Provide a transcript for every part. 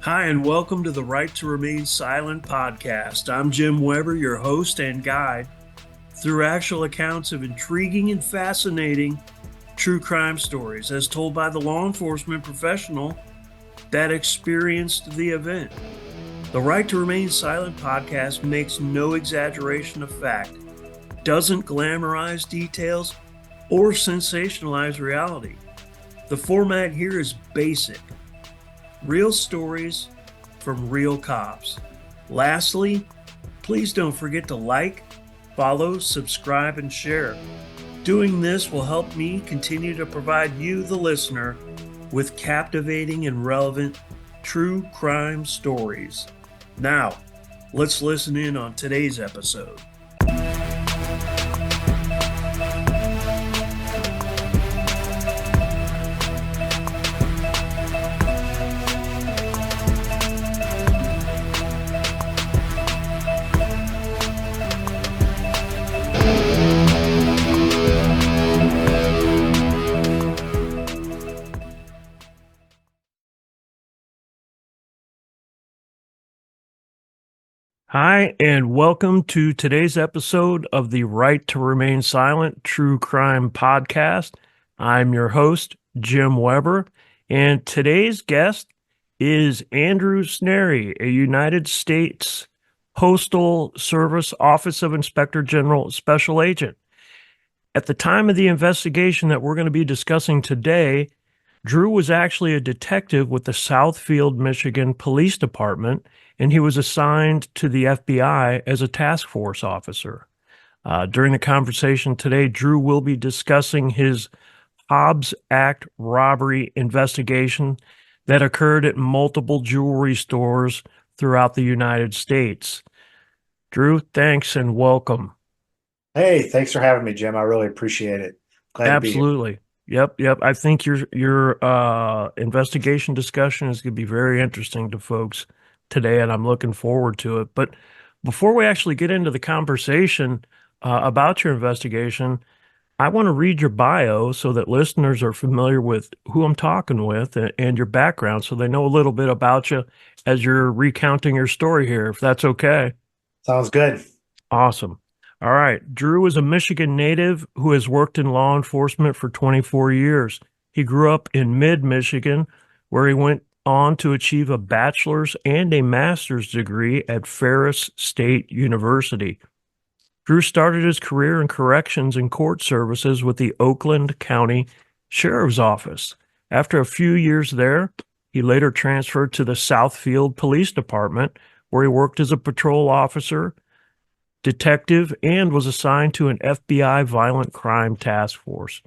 Hi, and welcome to the Right to Remain Silent podcast. I'm Jim Weber, your host and guide through actual accounts of intriguing and fascinating true crime stories as told by the law enforcement professional that experienced the event. The Right to Remain Silent podcast makes no exaggeration of fact, doesn't glamorize details, or sensationalize reality. The format here is basic. Real stories from real cops. Lastly, please don't forget to like, follow, subscribe, and share. Doing this will help me continue to provide you, the listener, with captivating and relevant true crime stories. Now, let's listen in on today's episode. Hi, and welcome to today's episode of the Right to Remain Silent True Crime Podcast. I'm your host, Jim Weber, and today's guest is Andrew Snarey, a United States Postal Service Office of Inspector General Special Agent. At the time of the investigation that we're going to be discussing today, Drew was actually a detective with the Southfield, Michigan Police Department, and he was assigned to the FBI as a task force officer. During the conversation today, Drew will be discussing his Hobbs Act robbery investigation that occurred at multiple jewelry stores throughout the United States. Drew, thanks and welcome. Hey, thanks for having me, Jim. I really appreciate it. Glad to be here. Absolutely. Yep. I think your investigation discussion is going to be very interesting to folks today, and I'm looking forward to it. But before we actually get into the conversation about your investigation, I want to read your bio so that listeners are familiar with who I'm talking with and your background, so they know a little bit about you as you're recounting your story here, if that's okay. Sounds good. Awesome. All right. Drew is a Michigan native who has worked in law enforcement for 24 years. He grew up in mid-Michigan, where he went on to achieve a bachelor's and a master's degree at Ferris State University. Drew started his career in corrections and court services with the Oakland County Sheriff's Office. After a few years there, he later transferred to the Southfield Police Department, where he worked as a patrol officer, detective, and was assigned to an FBI violent crime task force.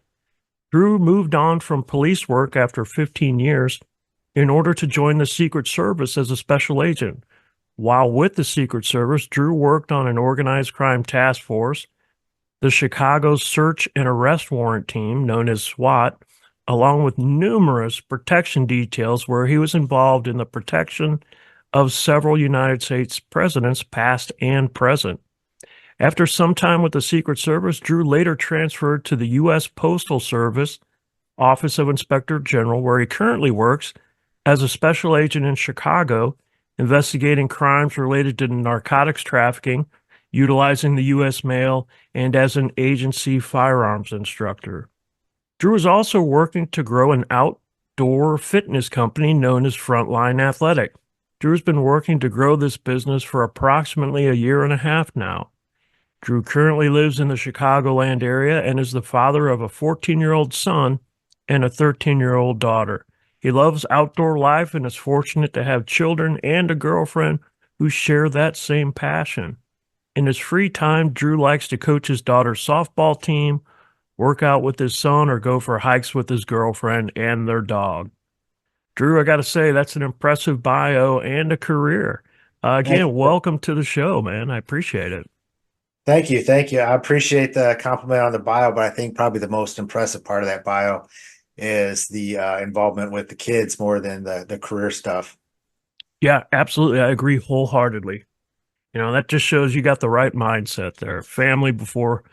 Drew moved on from police work after 15 years in order to join the Secret Service as a special agent. While with the Secret Service, Drew worked on an organized crime task force, the Chicago Search and Arrest Warrant Team, known as SWAT, along with numerous protection details where he was involved in the protection of several United States presidents, past and present. After some time with the Secret Service, Drew later transferred to the U.S. Postal Service Office of Inspector General, where he currently works as a special agent in Chicago, investigating crimes related to narcotics trafficking, utilizing the U.S. mail, and as an agency firearms instructor. Drew is also working to grow an outdoor fitness company known as Frontline Athletic. Drew's been working to grow this business for approximately a year and a half now. Drew currently lives in the Chicagoland area and is the father of a 14-year-old son and a 13-year-old daughter. He loves outdoor life and is fortunate to have children and a girlfriend who share that same passion. In his free time, Drew likes to coach his daughter's softball team, work out with his son, or go for hikes with his girlfriend and their dog. Drew, I got to say, that's an impressive bio and a career. Thank, Again, welcome to the show, man. I appreciate it. thank you. Thank you. I appreciate the compliment on the bio, but I think probably the most impressive part of that bio is the involvement with the kids more than the career stuff. Yeah, absolutely. I agree wholeheartedly. That just shows you got the right mindset there. Family before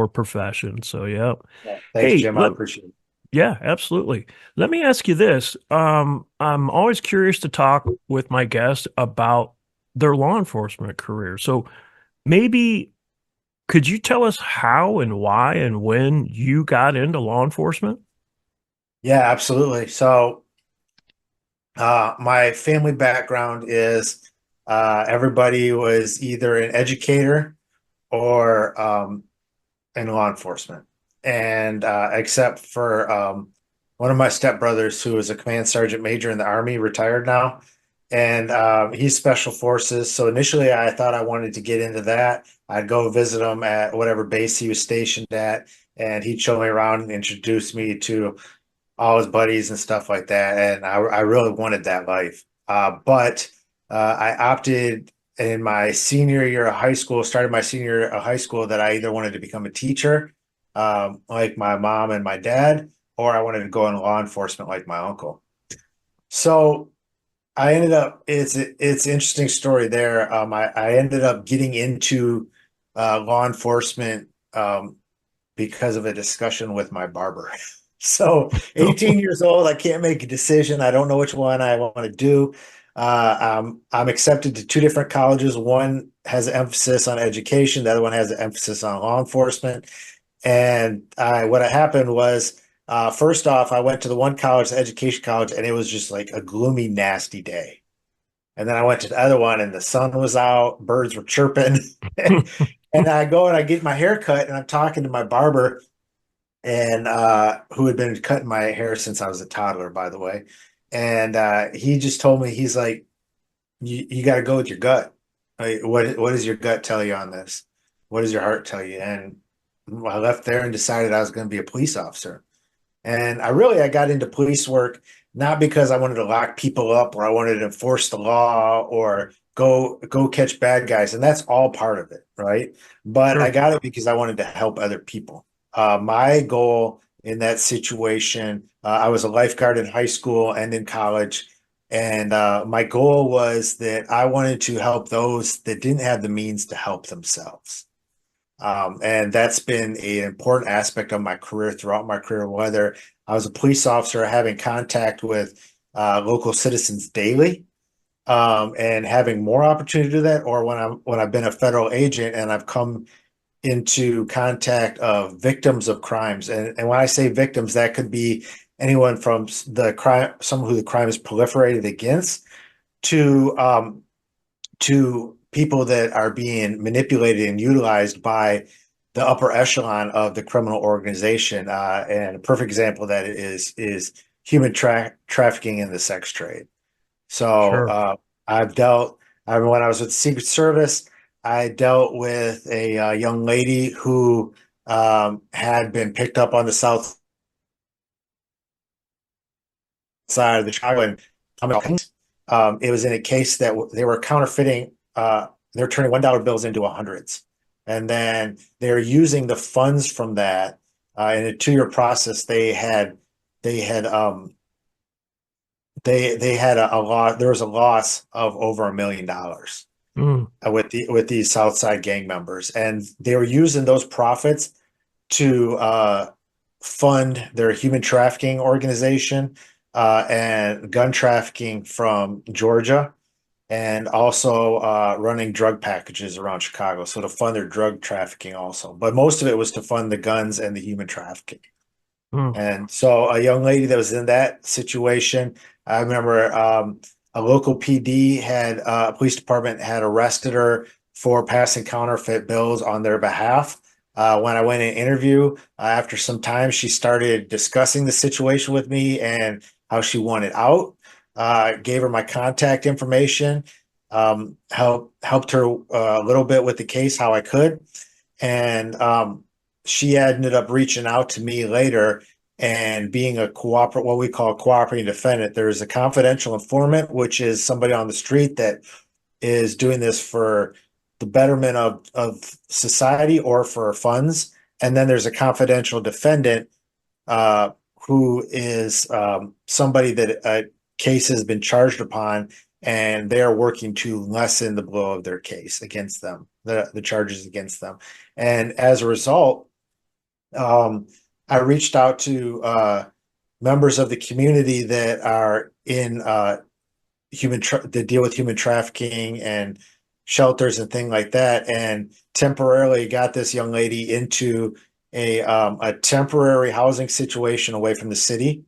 profession. So, yeah. Yeah. Thanks, Hey, Jim. I let appreciate it. Yeah, absolutely. Let me ask you this. I'm always curious to talk with my guests about their law enforcement career. So maybe could you tell us how and why and when you got into law enforcement? Yeah, absolutely. So, my family background is everybody was either an educator or in law enforcement. And except for one of my stepbrothers, who is a command sergeant major in the Army, retired now, and he's special forces. So initially, I thought I wanted to get into that. I'd go visit him at whatever base he was stationed at, and he'd show me around and introduce me to all his buddies and stuff like that. And I really wanted that life. But I opted in my senior year of high school, started my senior year of high school, that I either wanted to become a teacher, like my mom and my dad, or I wanted to go in law enforcement like my uncle. So I ended up, it's an interesting story there. I ended up getting into law enforcement because of a discussion with my barber. So 18 years old, I can't make a decision. I don't know which one I want to do. I'm accepted to two different colleges. One has an emphasis on education. The other one has an emphasis on law enforcement. And what had happened was, first off, I went to the one college, the education college, and it was just like a gloomy, nasty day. And then I went to the other one, and the sun was out, birds were chirping. And I go and I get my hair cut, and I'm talking to my barber, and who had been cutting my hair since I was a toddler, by the way. And he just told me, he's like, you got to go with your gut. Like, what does your gut tell you on this? What does your heart tell you? And I left there and decided I was going to be a police officer. And I got into police work not because I wanted to lock people up or I wanted to enforce the law or go catch bad guys. And that's all part of it, right? But I Sure. got it because I wanted to help other people. My goal in that situation, I was a lifeguard in high school and in college. And my goal was that I wanted to help those that didn't have the means to help themselves. And that's been an important aspect of my career throughout my career, whether I was a police officer having contact with local citizens daily, and having more opportunity to do that, or when I've been a federal agent and I've come into contact of victims of crimes. And when I say victims, that could be anyone from the crime, someone who the crime is proliferated against, to people that are being manipulated and utilized by the upper echelon of the criminal organization. And a perfect example of that is human trafficking in the sex trade. So Sure. I've dealt. I mean, when I was with the Secret Service, I dealt with a young lady who had been picked up on the south side of the Chicago, and it was in a case that they were counterfeiting. They were turning $1 bills into hundreds, and then they were using the funds from that. In a 2 year process, they had they had a loss. There was a loss of over $1 million Mm, with these Southside gang members, and they were using those profits to fund their human trafficking organization, and gun trafficking from Georgia, and also running drug packages around Chicago. So to fund their drug trafficking also. But most of it was to fund the guns and the human trafficking. mm. And so a young lady that was in that situation, I remember a local PD had a police department had arrested her for passing counterfeit bills on their behalf. When I went in interview, after some time, she started discussing the situation with me and how she wanted out. Gave her my contact information, helped her a little bit with the case, how I could. And she ended up reaching out to me later and being what we call a cooperating defendant. There is a confidential informant, which is somebody on the street that is doing this for the betterment of society or for funds. And then there's a confidential defendant, uh, who is somebody that a case has been charged upon, and they are working to lessen the blow of their case against them, the charges against them. And as a result, I reached out to members of the community that are in that deal with human trafficking and shelters and things like that, and temporarily got this young lady into a temporary housing situation away from the city,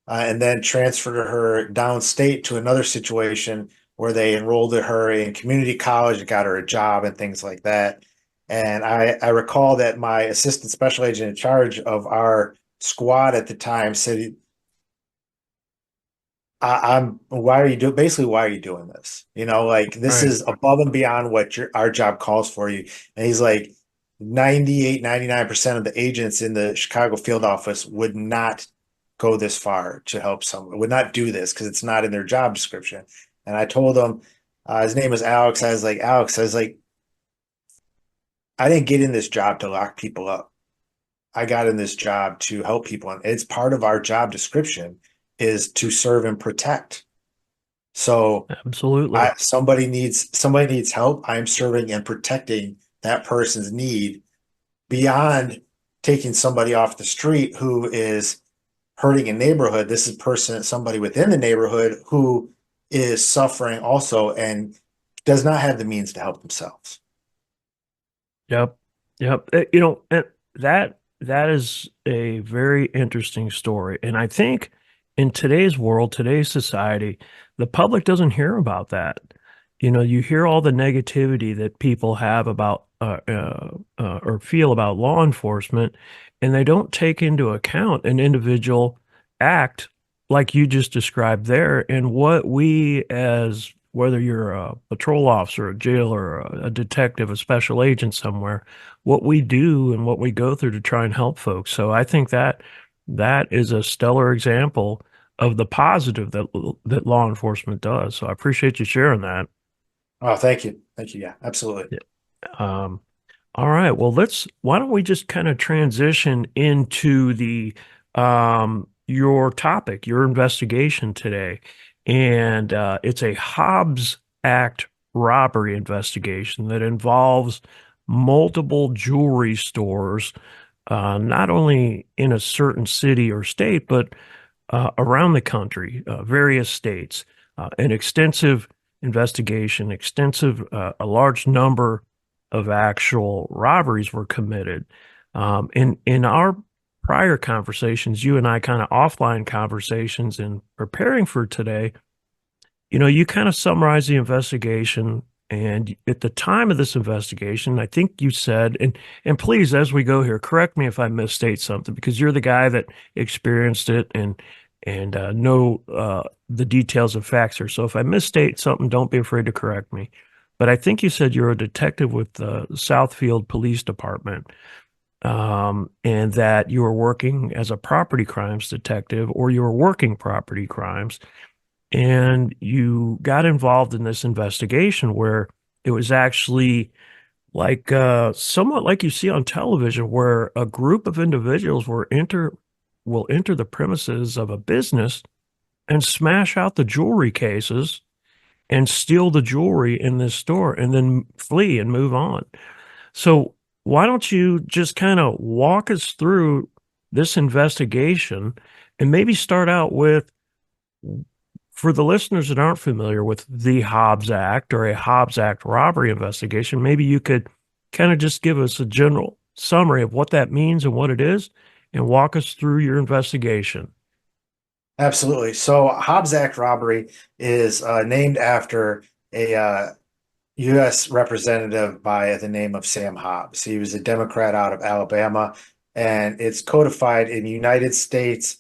and then transferred her downstate to another situation where they enrolled her in community college and got her a job and things like that. And I recall that my assistant special agent in charge of our squad at the time said, I'm why are you doing basically why are you doing this? Like this Right. is above and beyond what our job calls for you. And he's like 98, 99% of the agents in the Chicago field office would not go this far to help someone, would not do this because it's not in their job description. And I told him, his name was Alex. Alex, I was like, I didn't get in this job to lock people up. I got in this job to help people. And it's part of our job description is to serve and protect. So Absolutely. somebody needs help. I'm serving and protecting that person's need beyond taking somebody off the street who is hurting a neighborhood. This is somebody within the neighborhood who is suffering also and does not have the means to help themselves. Yep. Yep. And that is a very interesting story. And I think in today's world, today's society, the public doesn't hear about that. You hear all the negativity that people have about or feel about law enforcement, and they don't take into account an individual act like you just described there, and what we as whether you're a patrol officer, a jailer, a detective, a special agent somewhere, what we do and what we go through to try and help folks. So I think that is a stellar example of the positive that law enforcement does. So I appreciate you sharing that. Oh, thank you. Thank you. Yeah, absolutely. Yeah. Um, all right. Well, why don't we just kind of transition into the your topic, your investigation today. And it's a Hobbs Act robbery investigation that involves multiple jewelry stores, not only in a certain city or state, but around the country, various states, an extensive investigation, a large number of actual robberies were committed. In our prior conversations, you and I kind of offline conversations in preparing for today, you kind of summarize the investigation. And at the time of this investigation, I think you said, and please, as we go here, correct me if I misstate something, because you're the guy that experienced it and know the details of facts here. So if I misstate something, don't be afraid to correct me. But I think you said you're a detective with the Southfield Police Department, and that you were working as a property crimes detective, or you were working property crimes, and you got involved in this investigation where it was actually like somewhat like you see on television, where a group of individuals will enter the premises of a business and smash out the jewelry cases and steal the jewelry in this store and then flee and move on. So why don't you just kind of walk us through this investigation and maybe start out with, for the listeners that aren't familiar with the Hobbs Act or a Hobbs Act robbery investigation, maybe you could kind of just give us a general summary of what that means and what it is and walk us through your investigation. Absolutely. So Hobbs Act robbery is named after a U.S. representative by the name of Sam Hobbs. He was a Democrat out of Alabama, and it's codified in United States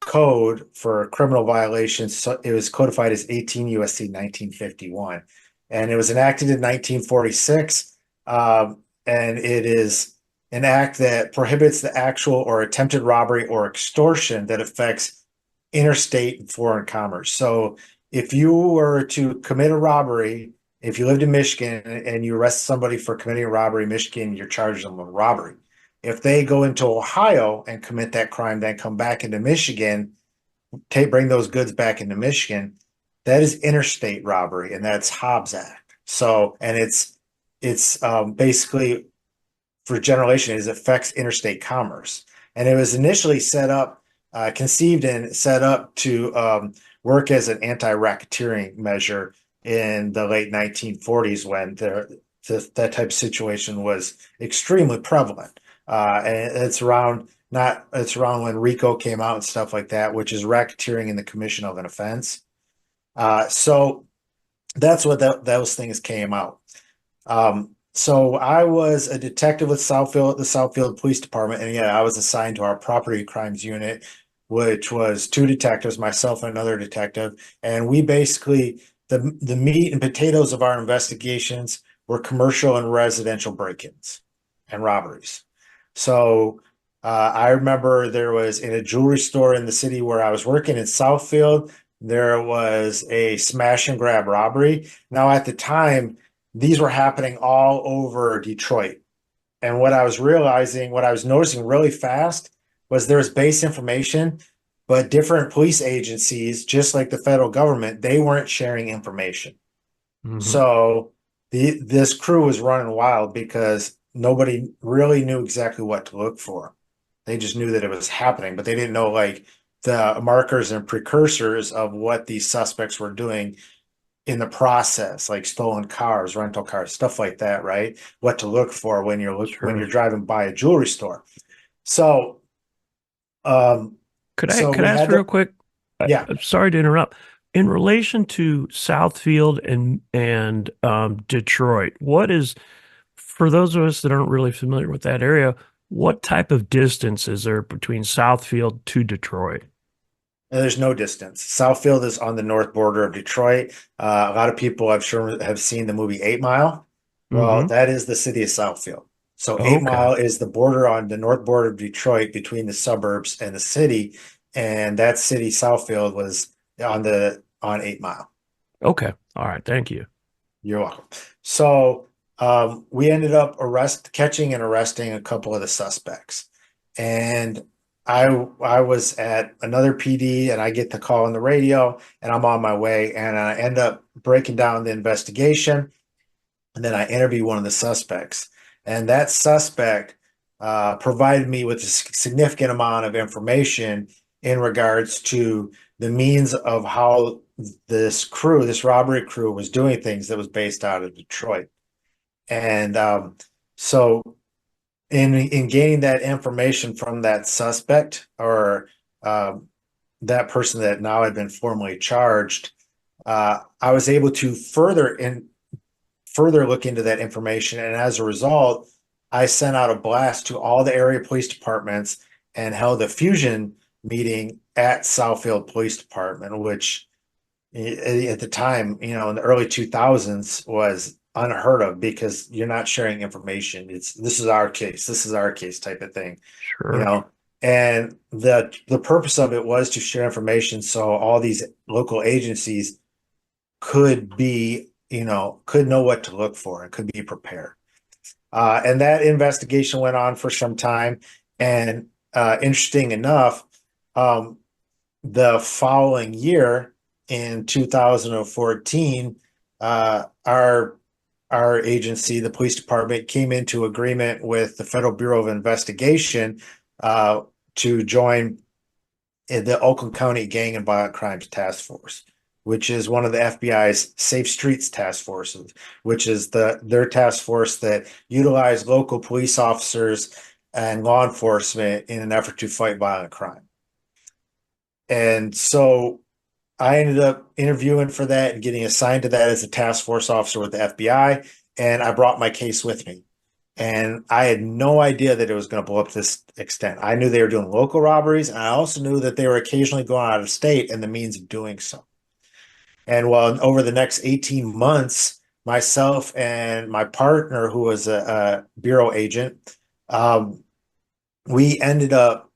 Code for criminal violations. So it was codified as 18 USC 1951, and it was enacted in 1946. And it is an act that prohibits the actual or attempted robbery or extortion that affects interstate and foreign commerce. So if you were to commit a robbery, if you lived in Michigan and you arrest somebody for committing a robbery in Michigan, you're charging them with robbery. If they go into Ohio and commit that crime, then come back into Michigan, bring those goods back into Michigan, that is interstate robbery, and that's Hobbs Act. So, and it's basically for general relation, it affects interstate commerce. And it was initially set up conceived and set up to work as an anti-racketeering measure in the late 1940s when that type of situation was extremely prevalent. And it's around not it's around when RICO came out and stuff like that, which is racketeering in the commission of an offense. So that's what those things came out. So I was a detective with Southfield, the Southfield Police Department, and yeah, I was assigned to our property crimes unit, which was two detectives, myself and another detective, and we basically the meat and potatoes of our investigations were commercial and residential break-ins and robberies. So I remember there was in a jewelry store in the city where I was working in Southfield, there was a smash and grab robbery. Now at the time, these were happening all over Detroit. And what I was realizing, what I was noticing really fast was there was base information, but different police agencies, just like the federal government, they weren't sharing information. Hmm. So this crew was running wild because nobody really knew exactly what to look for. They just knew that it was happening, but they didn't know like the markers and precursors of what these suspects were doing in the process, like stolen cars, rental cars, stuff like that, right? What to look for when you're Sure. driving by a jewelry store. So, um, so Could we I ask had real to, quick? yeah. I'm sorry to interrupt. In relation to Southfield and Detroit, what is for those of us that aren't really familiar with that area, what type of distance is there between Southfield to Detroit? There's no distance. Southfield is on the north border of Detroit. A lot of people, I'm sure, have seen the movie 8 Mile. Well, Hmm. that is the city of Southfield. So 8 Okay. Mile is the border on the north border of Detroit between the suburbs and the city, and that city, Southfield, was on 8 Mile. Okay. All right. Thank you. You're welcome. So we ended up catching and arresting a couple of the suspects, and I was at another PD, and I get the call on the radio, and I'm on my way, and I end up breaking down the investigation, and then I interview one of the suspects, and that suspect provided me with a significant amount of information in regards to the means of how this robbery crew, was doing things that was based out of Detroit. And so, in gaining that information from that suspect or that person that now had been formally charged, I was able to further look into that information. And as a result, I sent out a blast to all the area police departments and held a fusion meeting at Southfield Police Department, which at the time, in the early 2000s was unheard of because you're not sharing information. This is our case. This is our case type of thing, you Sure. know. And the purpose of it was to share information so all these local agencies could know what to look for and could be prepared. And that investigation went on for some time. And interesting enough, um, the following year in 2014, our agency, the police department, came into agreement with the Federal Bureau of Investigation uh, to join the Oakland County Gang and Violent Crimes Task Force, which is one of the FBI's Safe Streets task forces, which is their task force that utilize local police officers and law enforcement in an effort to fight violent crime. And so I ended up interviewing for that and getting assigned to that as a task force officer with the FBI. And I brought my case with me. And I had no idea that it was going to blow up to this extent. I knew they were doing local robberies, and I also knew that they were occasionally going out of state and the means of doing so. And well, over the next 18 months, myself and my partner, who was a bureau agent, um, we ended up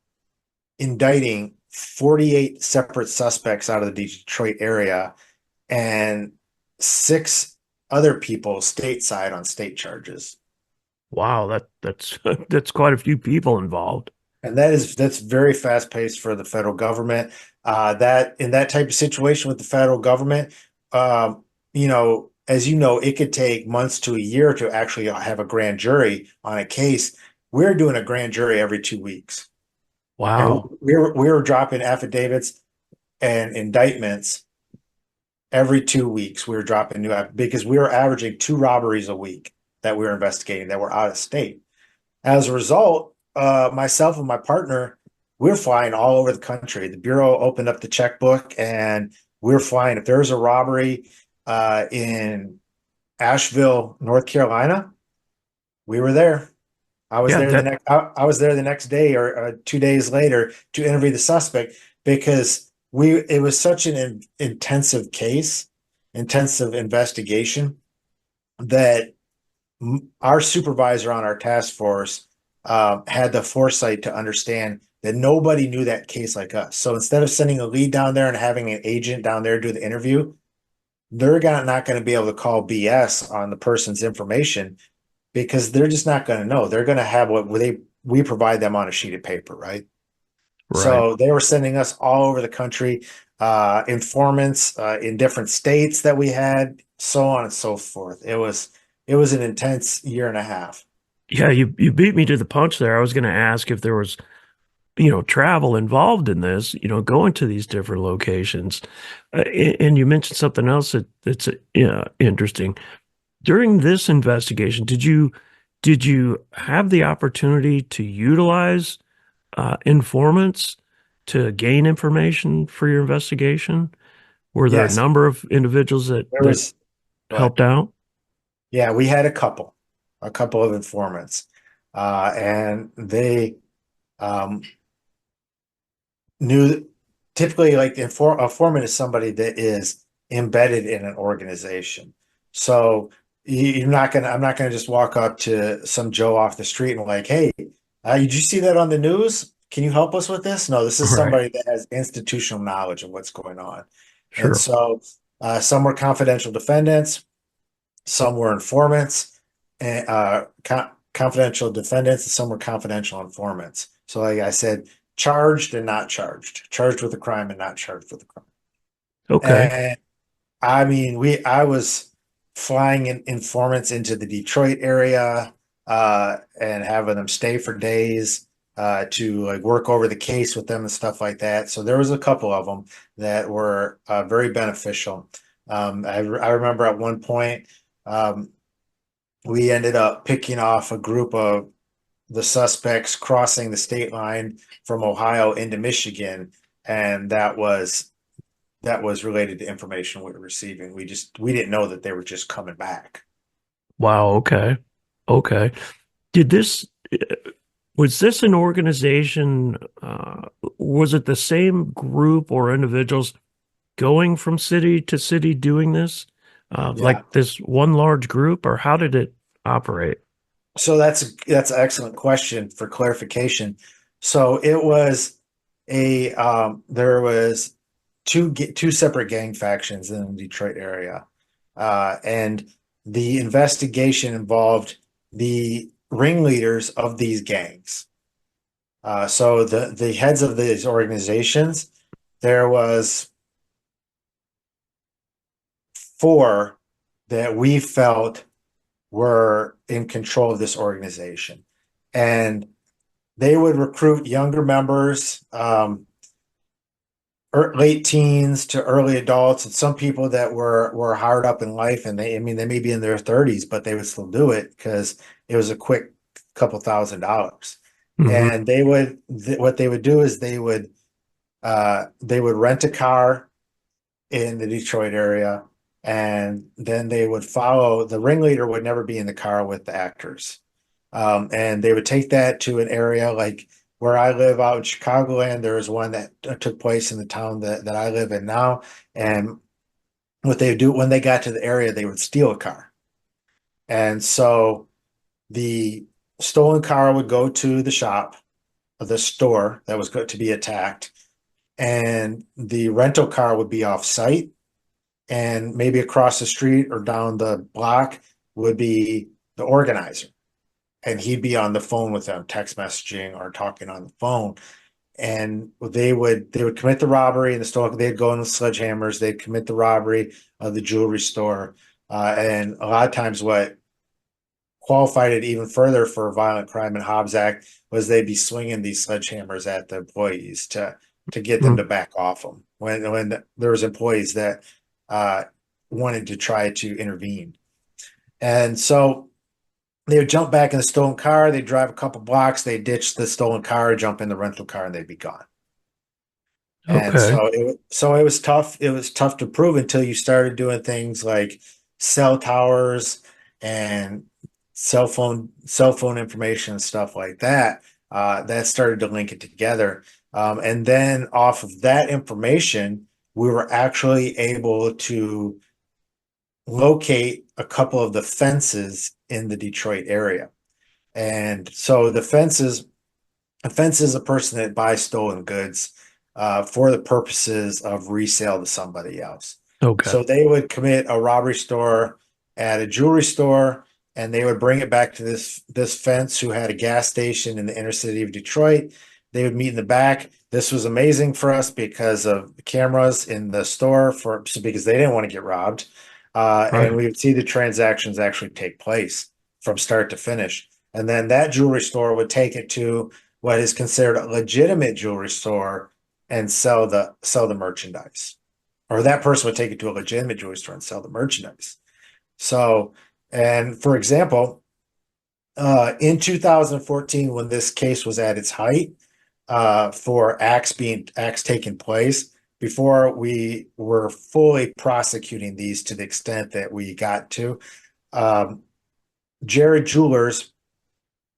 indicting 48 separate suspects out of the Detroit area and six other people stateside on state charges. Wow. That's that's quite a few people involved. And that's very fast paced for the federal government. That in that type of situation with the federal government, as you know, it could take months to a year to actually have a grand jury on a case. We're doing a grand jury every 2 weeks. And Wow. we were dropping affidavits and indictments every 2 weeks. We were dropping because we were averaging 2 robberies a week that we were investigating that were out of state. As a result, myself and my partner, we were flying all over the country. The bureau opened up the checkbook, and we were flying. If there was a robbery in Asheville, North Carolina, we were there. I was Yeah, there the that next. I was there the next day or 2 days later to interview the suspect because it was such an intensive case, intensive investigation that our supervisor on our task force had the foresight to understand that nobody knew that case like us. So instead of sending a lead down there and having an agent down there do the interview, they're not going to be able to call BS on the person's information because they're just not going to know. They're going to have what we provide them on a sheet of paper, right? right. So they were sending us all over the country, informants in different states that we had, so on and so forth. It was an intense year and a half. Yeah, you beat me to the punch there. I was going to ask if there was, travel involved in this, going to these different locations. And you mentioned something else that's interesting. During this investigation, did you have the opportunity to utilize informants to gain information for your investigation? Were there a Yes, number of individuals that there that was, but helped out? yeah, we had a couple of informants, and they um, knew typically like a foreman is somebody that is embedded in an organization. So I'm not gonna just walk up to some Joe off the street and like, hey, did you see that on the news? Can you help us with this? No, this is Right. somebody that has institutional knowledge of what's going on. And Sure. so some were confidential defendants, some were informants, and confidential defendants, and some were confidential informants. So, like I said, charged and not charged, charged with a crime and not charged with a crime. Okay. And I mean, I was flying informants into the Detroit area and having them stay for days to like work over the case with them and stuff like that. So there was a couple of them that were very beneficial. I remember at one point um, we ended up picking off a group of the suspects crossing the state line from Ohio into Michigan, and that was related to information we were receiving. We didn't know that they were just coming back. Wow. Okay. Okay. Did this was this an organization? Was it the same group or individuals going from city to city doing this? Yeah. Like this one large group, or how did it operate? So that's an excellent question for clarification. So it was there was two separate gang factions in the Detroit area, and the investigation involved the ringleaders of these gangs. So the heads of these organizations, there was four that we felt were in control of this organization. And they would recruit younger members, late teens to early adults, and some people that were hard up in life, and I mean, they may be in their 30s, but they would still do it because it was a quick couple $1,000s. Hmm. And what they would do is they would rent a car in the Detroit area, and then they would follow. The ringleader would never be in the car with the actors, and they would take that to an area like where I live out in Chicagoland. There is one that took place in the town that I live in now, and what they would do when they got to the area, they would steal a car, and so the stolen car would go to the shop, the store that was going to be attacked, and the rental car would be off site, and maybe across the street or down the block would be the organizer, and he'd be on the phone with them, text messaging or talking on the phone. And they would commit the robbery in the store. They'd go in with sledgehammers. They'd commit the robbery of the jewelry store. And a lot of times, what qualified it even further for violent crime and Hobbs Act was they'd be swinging these sledgehammers at the employees to get them to Mm. back off them when there was employees that uh, wanted to try to intervene. And so they would jump back in the stolen car, they'd drive a couple blocks, they'd ditch the stolen car, jump in the rental car, and they'd be gone. And Okay. so it was tough. It was tough to prove until you started doing things like cell towers and cell phone information and stuff like that. That started to link it together. And then off of that information, we were actually able to locate a couple of the fences in the Detroit area. And so a fence is a person that buys stolen goods for the purposes of resale to somebody else. Okay. So they would commit a robbery store at a jewelry store, and they would bring it back to this fence who had a gas station in the inner city of Detroit. They would meet in the back. This was amazing for us because of the cameras in the store because they didn't want to get robbed. And Right. we would see the transactions actually take place from start to finish. And then that jewelry store would take it to what is considered a legitimate jewelry store and sell the merchandise. Or that person would take it to a legitimate jewelry store and sell the merchandise. So, and for example, in 2014, when this case was at its height, for acts taking place, before we were fully prosecuting these to the extent that we got to, um, Jared Jewelers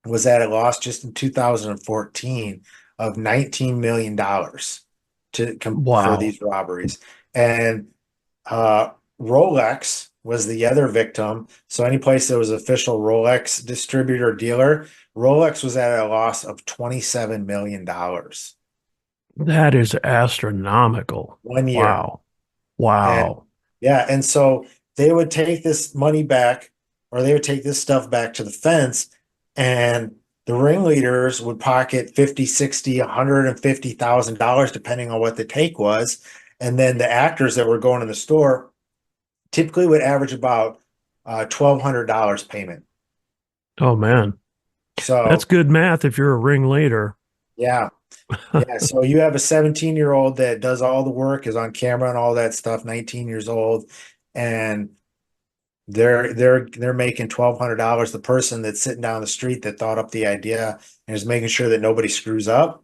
was at a loss just in 2014 of $19 million for Wow. these robberies. And Rolex was the other victim. So any place that was official Rolex distributor or dealer, Rolex was at a loss of $27 million That is astronomical. 1 year. Wow. And Wow. yeah, and so they would take this money back, or they would take this stuff back to the fence, and the ringleaders would pocket 50, 60, $150,000, depending on what the take was. And then the actors that were going to the store typically would average about $1,200 payment. Oh man. That's So good math if you're a ringleader. yeah, yeah. So you have a 17-year-old that does all the work, is on camera and all that stuff, 19 years old, and they're making $1,200. The person that's sitting down the street that thought up the idea and is making sure that nobody screws up,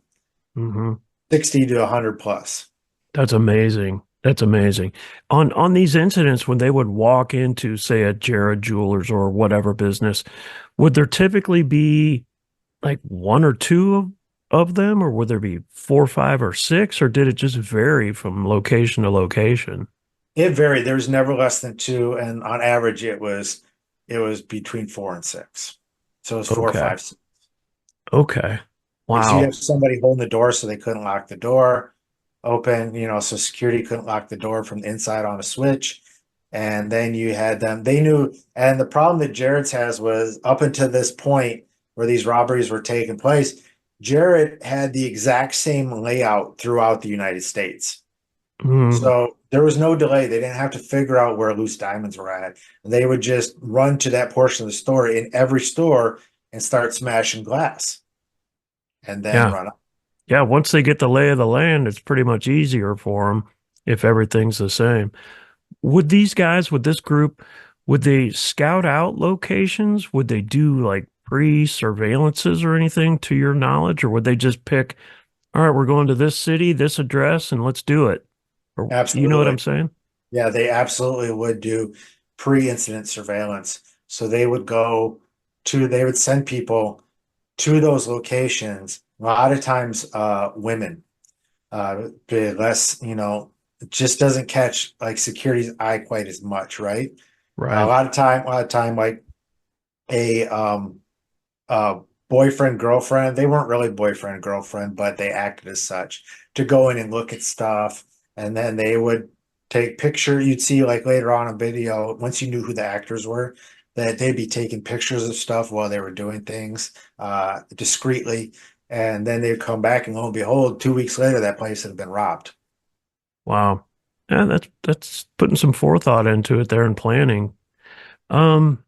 Hmm. 60 to 100 plus. That's amazing. That's amazing. On these incidents, when they would walk into, say, a Jared Jewelers or whatever business, would there typically be like one or two of them, or would there be four, five, or six, or did it just vary from location to location? It varied. There was never less than two, and on average, it was between four and six. So it was four or Okay. five. Okay. Because you'd have Wow. somebody holding the door so they couldn't lock the door open, so security couldn't lock the door from the inside on a switch. And then you had them, they knew, and the problem that Jared's has was up until this point where these robberies were taking place, Jared had the exact same layout throughout the United States. Mm, So there was no delay. They didn't have to figure out where loose diamonds were at. They would just run to that portion of the store in every store and start smashing glass and then yeah. run. Yeah. Once they get the lay of the land, it's pretty much easier for them if everything's the same. Would these guys, would this group, would they scout out locations? Would they do like pre-surveillances or anything to your knowledge? Or would they just pick, all right, we're going to this city, this address, and let's do it? Or you know what I'm Absolutely. saying? Yeah, they absolutely would do pre-incident surveillance. So they would send people to those locations. A lot of times, women, less, it just doesn't catch like security's eye quite as much, right? Right. A lot of time, like a uh, boyfriend, girlfriend. They weren't really boyfriend, girlfriend, but they acted as such to go in and look at stuff. And then they would take picture. You'd see like later on a video, once you knew who the actors were, that they'd be taking pictures of stuff while they were doing things discreetly. And then they'd come back and lo and behold, 2 weeks later, that place had been robbed. Wow. Yeah, that's putting some forethought into it there and planning. Um,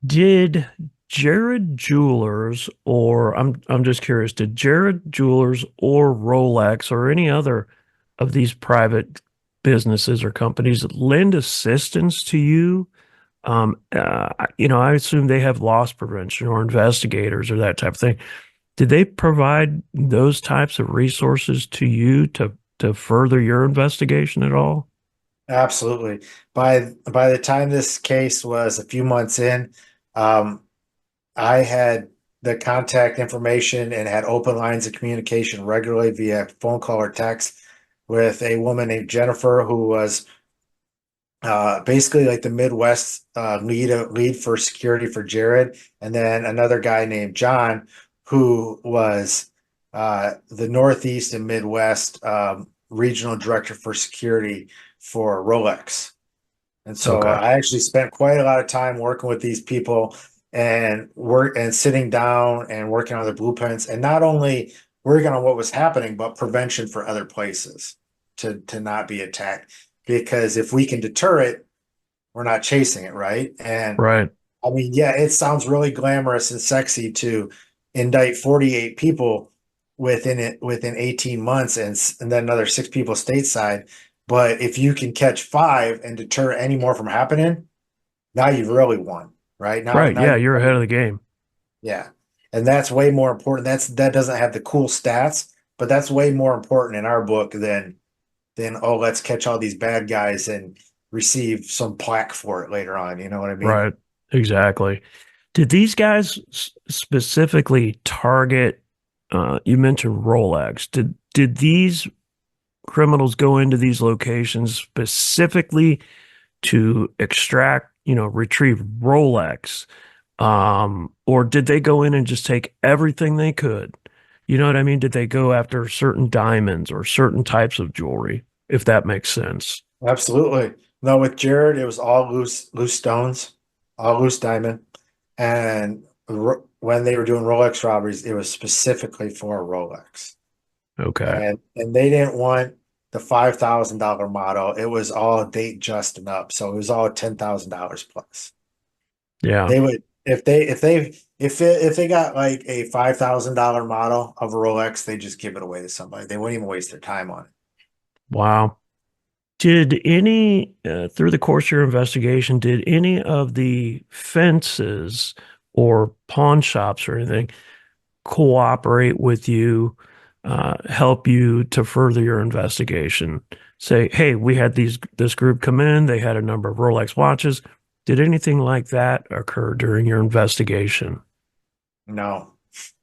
Did Jared Jewelers or I'm just curious, did Jared Jewelers or Rolex or any other of these private businesses or companies lend assistance to you? I assume they have loss prevention or investigators or that type of thing. Did they provide those types of resources to you to further your investigation at all? Absolutely. By the time this case was a few months in, um, I had the contact information and had open lines of communication regularly via phone call or text with a woman named Jennifer, who was basically like the Midwest lead for security for Jared, and then another guy named John, who was the Northeast and Midwest regional director for security for Rolex. And so Okay. I actually spent quite a lot of time working with these people and sitting down and working on the blueprints, and not only working on what was happening, but prevention for other places to not be attacked. Because if we can deter it, we're not chasing it, right? And Right. I mean, yeah, it sounds really glamorous and sexy to indict 48 people within 18 months, and then another six people stateside. But if you can catch five and deter any more from happening, now you've really won, right? Right. Now Yeah, you you're ahead of the game. yeah. And that's way more important. That doesn't have the cool stats, but that's way more important in our book than oh, let's catch all these bad guys and receive some plaque for it later on. You know what I mean? Right. Exactly. Did these guys specifically target, you mentioned Rolex. Did these criminals go into these locations specifically to extract, retrieve Rolex? Or did they go in and just take everything they could? You know what I mean? Did they go after certain diamonds or certain types of jewelry, if that makes sense? Absolutely. No, with Jared, it was all loose stones, all loose diamond. And when they were doing Rolex robberies, it was specifically for Rolex. Okay. And they didn't want the $5,000 model. It was all date just and up. So it was all $10,000 plus. Yeah. They would if they got like a $5,000 model of a Rolex, they just give it away to somebody. They wouldn't even waste their time on it. Wow. Did any, through the course of your investigation, did any of the fences or pawn shops or anything cooperate with you, help you to further your investigation? Say, hey, we had this group come in, they had a number of Rolex watches. Did anything like that occur during your investigation? No,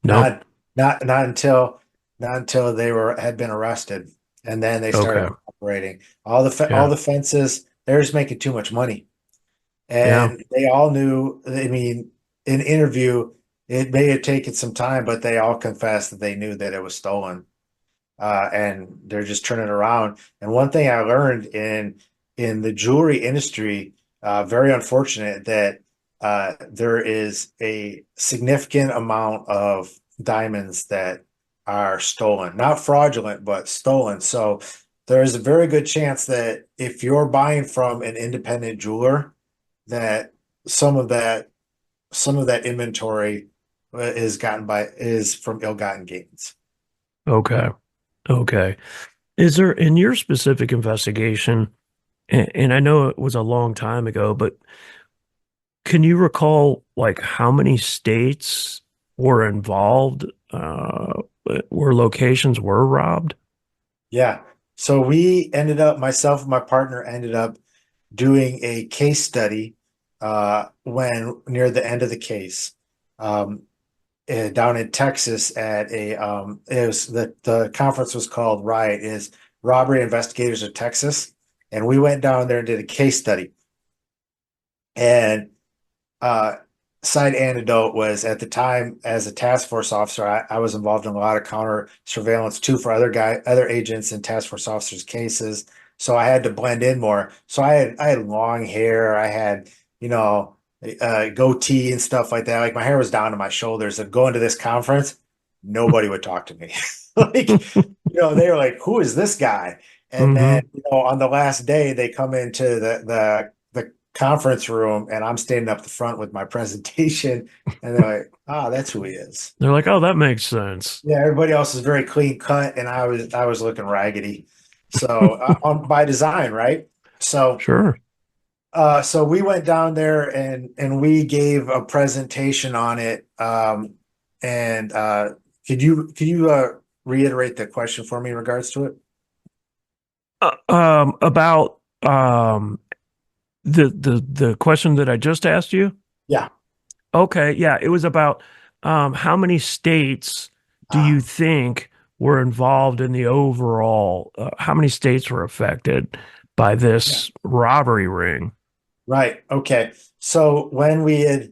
Nope. not not until they were had been arrested, and then they Okay. started cooperating. All Yeah. the fences, they're just making too much money, Yeah. and they all knew. I mean, in interview, it may have taken some time, but they all confessed that they knew that it was stolen, and they're just turning around. And one thing I learned in the jewelry industry, very unfortunate that there is a significant amount of diamonds that are stolen, not fraudulent, but stolen. So there is a very good chance that if you're buying from an independent jeweler, that some of that some of that inventory is from ill-gotten gains. Okay. Okay. Is there, in your specific investigation, and I know it was a long time ago, but can you recall like how many states were involved, where locations were robbed? Yeah. So we ended up, myself and my partner ended up doing a case study when near the end of the case, um, down in Texas at it was the conference was called Riot, is Robbery Investigators of Texas. And we went down there and did a case study. And uh, side anecdote was at the time as a task force officer, I was involved in a lot of counter surveillance too for other agents and task force officers cases. So I had to blend in more. So I had long hair. I had, you know, goatee and stuff like that. Like my hair was down to my shoulders. And going to this conference, nobody would talk to me. Like, they were like, "Who is this guy?" And then, Hmm. on the last day, they come into conference room, and I'm standing up the front with my presentation, and they're like, "Ah, that's who he is." They're like, oh, that makes sense. Yeah, everybody else is very clean cut, and I was looking raggedy. So on by design, right? So Sure. so we went down there and we gave a presentation on it. And could you reiterate the question for me in regards to it? About the question that I just asked you. Yeah. Okay, yeah, it was about how many states do you Ah, think were involved in the overall? How many states were affected by yeah. this robbery ring? Right. Okay. So when we had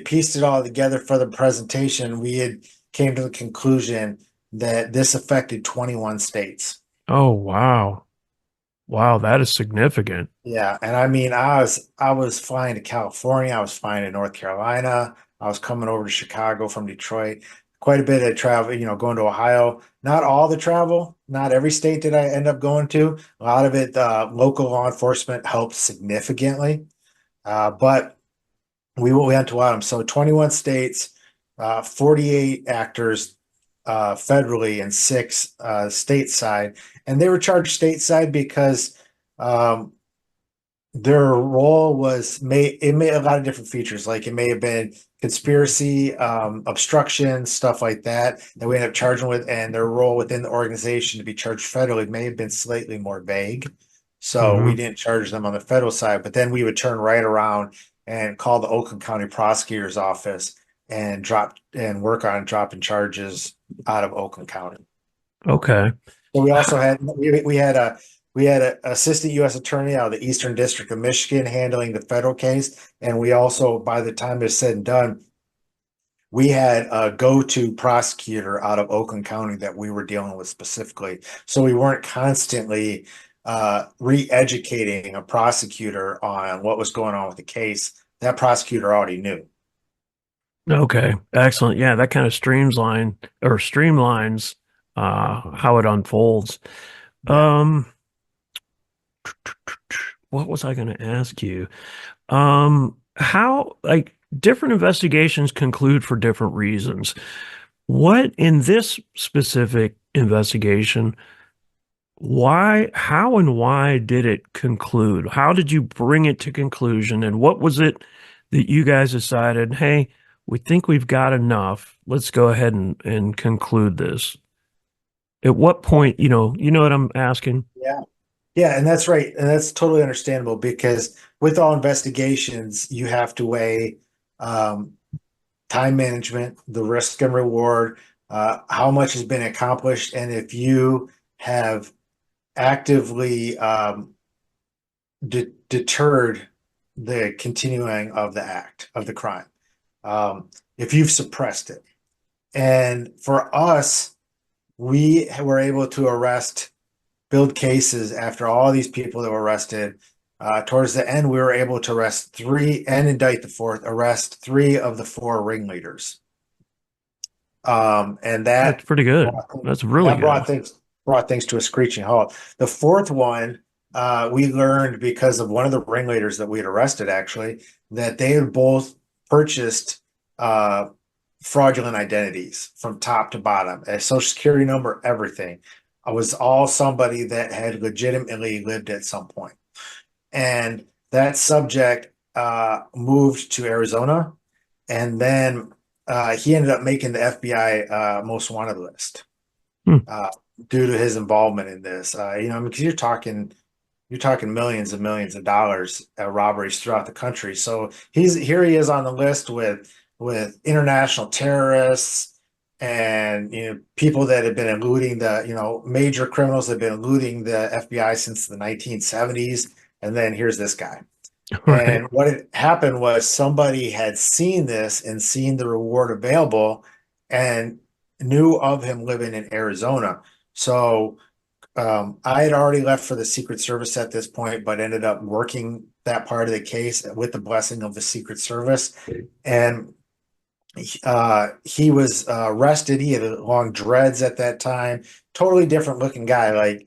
pieced it all together for the presentation, we had came to the conclusion that this affected 21 states. Oh, wow. Wow, that is significant. Yeah, and I mean, I was flying to California, I was flying to North Carolina, I was coming over to Chicago from Detroit. Quite a bit of travel, going to Ohio. Not all the travel, not every state did I end up going to. A lot of it, local law enforcement helped significantly. But we went to a lot of them. So 21 states, 48 actors federally and six stateside. And they were charged stateside because um, their role was it made a lot of different features. Like it may have been conspiracy, obstruction, stuff like that we ended up charging with, and their role within the organization to be charged federally may have been slightly more vague. So we Hmm. didn't charge them on the federal side, but then we would turn right around and call the Oakland County Prosecutor's Office and work on dropping charges out of Oakland County. Okay. So we also had we had a assistant U.S. attorney out of the Eastern District of Michigan handling the federal case, and we also, by the time it's said and done, we had a go-to prosecutor out of Oakland County that we were dealing with specifically. So we weren't constantly re-educating a prosecutor on what was going on with the case. That prosecutor already knew. Okay. Excellent. Yeah, that kind of streamlines how it unfolds. Yeah. Um, what was I going to ask you? How like different investigations conclude for different reasons. What in this specific investigation, how and why did it conclude? How did you bring it to conclusion? And what was it that you guys decided, hey, we think we've got enough. Let's go ahead and conclude this. At what point, you know what I'm asking? Yeah. Yeah, and that's right. And that's totally understandable because with all investigations, you have to weigh um, time management, the risk and reward, how much has been accomplished, and if you have actively deterred the continuing of the act of the crime, if you've suppressed it. And for us, we were able to build cases after all these people that were arrested. Towards the end, we were able to arrest three and indict the fourth, arrest three of the four ringleaders. And That's that pretty good. brought, That's really that good. brought things to a screeching halt. The fourth one, we learned because of one of the ringleaders that we had arrested, actually, that they had both purchased uh, fraudulent identities from top to bottom, a social security number, everything. I was all somebody that had legitimately lived at some point. And that subject moved to Arizona, and then he ended up making the FBI most wanted list Hmm. uh, due to his involvement in this. I mean, because you're talking millions and millions of dollars robberies throughout the country. So he is on the list with international terrorists and people that have been eluding the major criminals that have been eluding the FBI since the 1970s. And then here's this guy. Right. And what had happened was somebody had seen this and seen the reward available and knew of him living in Arizona. So I had already left for the Secret Service at this point, but ended up working that part of the case with the blessing of the Secret Service. And he was arrested. He had long dreads at that time. Totally different looking guy. Like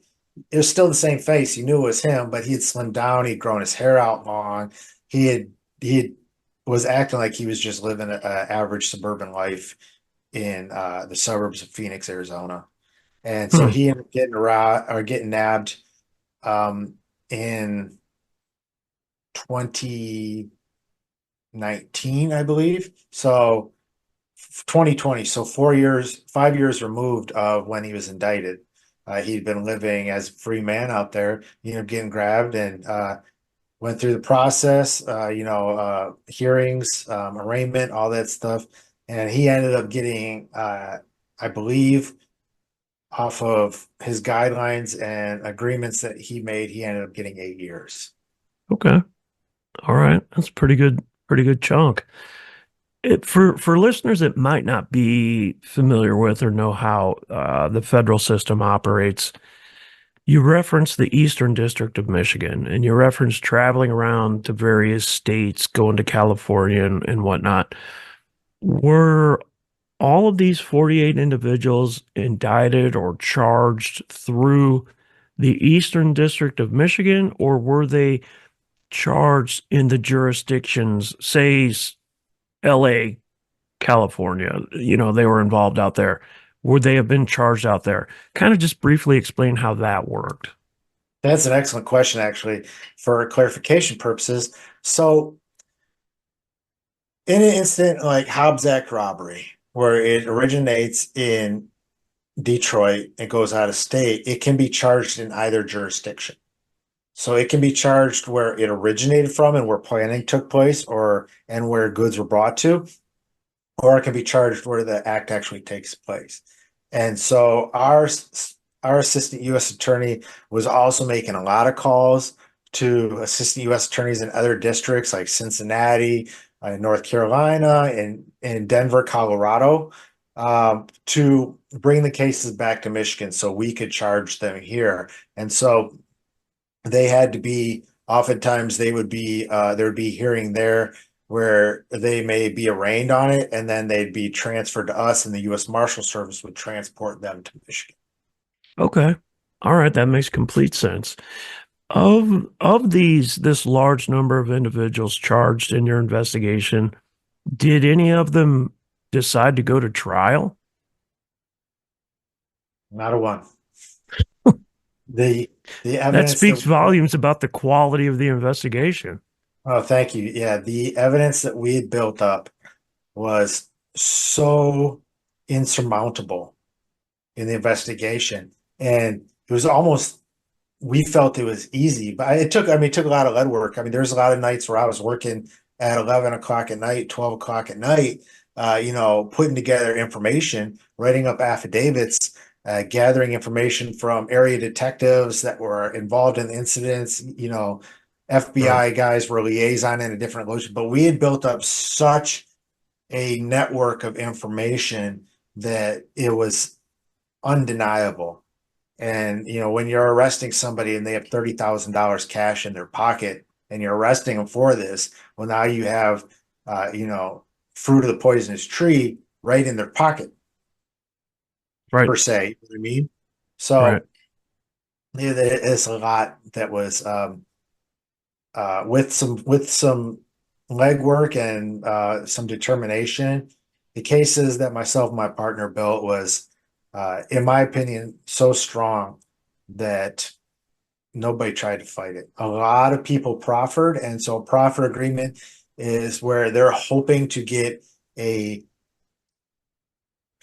it was still the same face. You knew it was him, but he had slimmed down. He'd grown his hair out long. He was acting like he was just living an average suburban life in the suburbs of Phoenix, Arizona. And so Hmm. he ended up getting around or getting nabbed in 2019, I believe. So 2020, so 4 years, 5 years removed of when he was indicted. He'd been living as a free man out there, getting grabbed and went through the process, hearings, arraignment, all that stuff. And he ended up getting, I believe, off of his guidelines and agreements that he made, he ended up getting 8 years. Okay. All right. That's pretty good chunk. For listeners that might not be familiar with or know how the federal system operates, you referenced the Eastern District of Michigan, and you referenced traveling around to various states, going to California and whatnot. Were all of these 48 individuals indicted or charged through the Eastern District of Michigan, or were they charged in the jurisdictions, say LA, California? They were involved out there. Would they have been charged out there? Kind of just briefly explain how that worked. That's an excellent question, actually, for clarification purposes. So, in an incident like Hobbs Act robbery, where it originates in Detroit and goes out of state, it can be charged in either jurisdiction. So it can be charged where it originated from and where planning took place, or and where goods were brought to, or it can be charged where the act actually takes place. And so our assistant U.S. attorney was also making a lot of calls to assistant U.S. attorneys in other districts like Cincinnati, North Carolina, and Denver, Colorado, to bring the cases back to Michigan so we could charge them here. And so they had to be, oftentimes they would be there would be hearing there where they may be arraigned on it, and then they'd be transferred to us, and the U.S. Marshal Service would transport them to Michigan. Okay. All right, that makes complete sense. Of this large number of individuals charged in your investigation, did any of them decide to go to trial? Not a one. The the That evidence that speaks volumes about the quality of the investigation. oh, thank you. Yeah, the evidence that we had built up was so insurmountable in the investigation, and it was almost we felt it was easy, but it took a lot of lead work. I mean, there's a lot of nights where I was working at 11 o'clock at night, 12 o'clock at night, putting together information, writing up affidavits, gathering information from area detectives that were involved in the incidents. Right, FBI guys were liaison in a different location, but we had built up such a network of information that it was undeniable. And when you're arresting somebody and they have $30,000 cash in their pocket and you're arresting them for this, well, now you have, uh, you know, fruit of the poisonous tree right in their pocket, right, per se. You know what I mean? right. So it's a lot that was with some legwork and some determination. The cases that myself and my partner built was, in my opinion, so strong that nobody tried to fight it. A lot of people proffered, and so a proffer agreement is where they're hoping to get a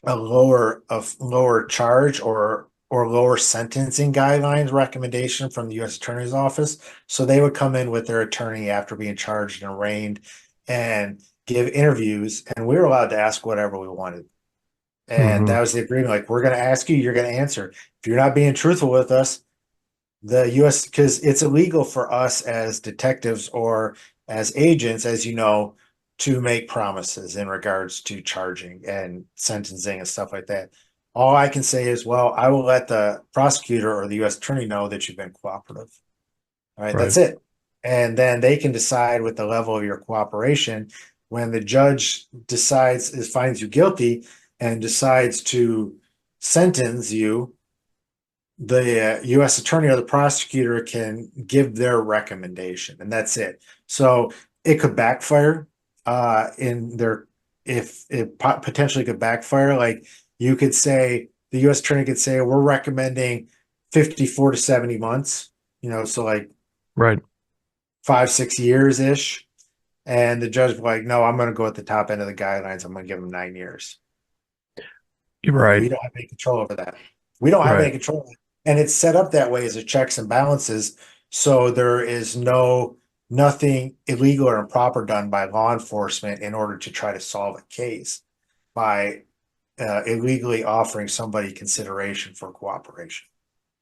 lower charge or lower sentencing guidelines recommendation from the U.S. Attorney's Office. So they would come in with their attorney after being charged and arraigned and give interviews, and we were allowed to ask whatever we wanted. And Hmm. that was the agreement. Like, we're going to ask you, you're going to answer. If you're not being truthful with us, the US, because it's illegal for us as detectives or as agents, as you know, to make promises in regards to charging and sentencing and stuff like that. All I can say is, well, I will let the prosecutor or the US attorney know that you've been cooperative. All right, Right, that's it. And then they can decide with the level of your cooperation. When the judge finds you guilty and decides to sentence you, the U.S. attorney or the prosecutor can give their recommendation, and that's it. So it could backfire in their if it potentially could backfire. Like you could say the U.S. attorney could say we're recommending 54 to 70 months, so like Right. 5, 6 years ish, and the judge was like, no, I'm going to go at the top end of the guidelines. I'm going to give them 9 years. You're And right. we don't have any control over that. We don't have any Right. control. And it's set up that way as a checks and balances. So there is nothing illegal or improper done by law enforcement in order to try to solve a case by illegally offering somebody consideration for cooperation.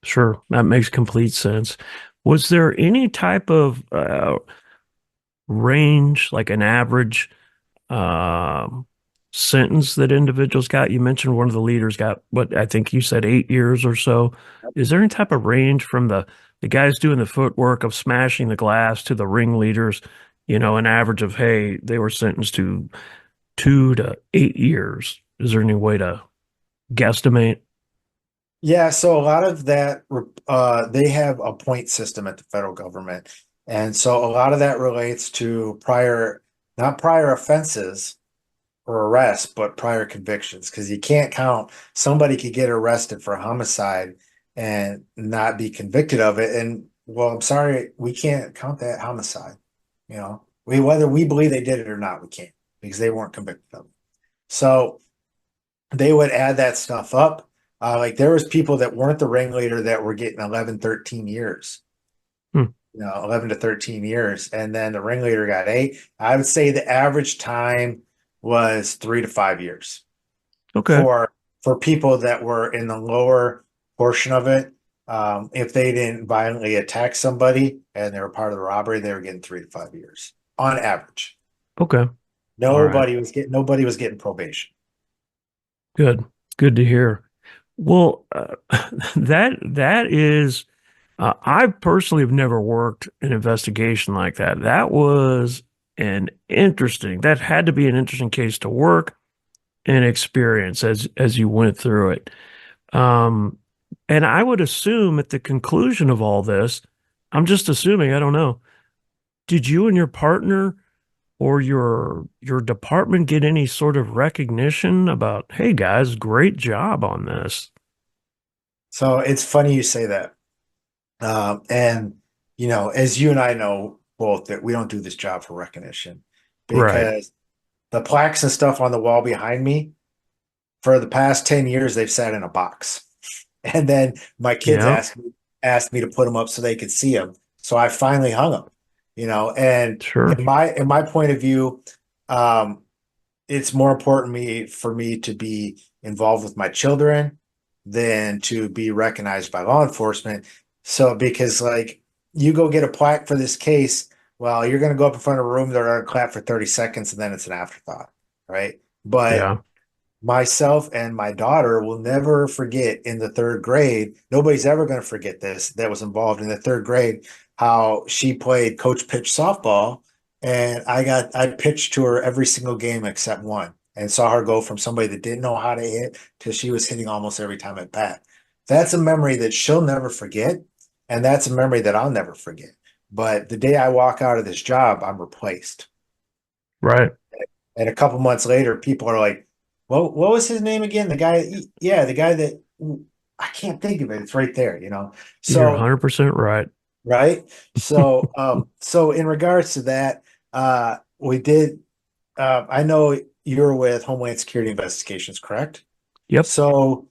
Sure. That makes complete sense. Was there any type of range, like an average um, sentence that individuals got? You mentioned one of the leaders got what I think you said 8 years or so. Is there any type of range from the guys doing the footwork of smashing the glass to the ringleaders? An average of, hey, they were sentenced to 2 to 8 years. Is there any way to guesstimate? Yeah, so a lot of that, they have a point system at the federal government. And so a lot of that relates to not prior offenses or arrests, but prior convictions. Because you can't count, somebody could get arrested for homicide and not be convicted of it. And well, I'm sorry, we can't count that homicide. Whether we believe they did it or not, we can't because they weren't convicted of it. So they would add that stuff up. Like there was people that weren't the ringleader that were getting 11, 13 years, Hmm. 11 to 13 years. And then the ringleader got 8. I would say the average time was 3 to 5 years Okay. for people that were in the lower portion of it. If they didn't violently attack somebody and they were part of the robbery, they were getting 3 to 5 years on average. Okay. All right. Nobody was getting probation. Good. Good to hear. Well, that is, I personally have never worked an investigation like that. That had to be an interesting case to work and experience as you went through it. Um, and I would assume at the conclusion of all this, I'm just assuming, I don't know, did you and your partner or your department get any sort of recognition about, hey guys, great job on this? So it's funny you say that. And as you and I know both, that we don't do this job for recognition Right. because the plaques and stuff on the wall behind me for the past 10 years, they've sat in a box. And then my kids Yeah, asked me to put them up so they could see them. So I finally hung them, and sure. in my point of view, um, it's more important for me to be involved with my children than to be recognized by law enforcement. So because like you go get a plaque for this case, well, you're going to go up in front of a room, they're going to clap for 30 seconds and then it's an afterthought, right? But Yeah, myself and my daughter will never forget in the third grade. Nobody's ever going to forget this that was involved in the third grade, how she played coach pitch softball. And I pitched to her every single game except one and saw her go from somebody that didn't know how to hit to she was hitting almost every time at bat. That's a memory that she'll never forget. And that's a memory that I'll never forget. But the day I walk out of this job, I'm replaced. right. And a couple months later, people are like, well, what was his name again? The guy, yeah, the guy that I can't think of it. It's right there. You're So, 100% right. right. So in regards to that, we did, I know you're with Homeland Security Investigations, correct? Yep, So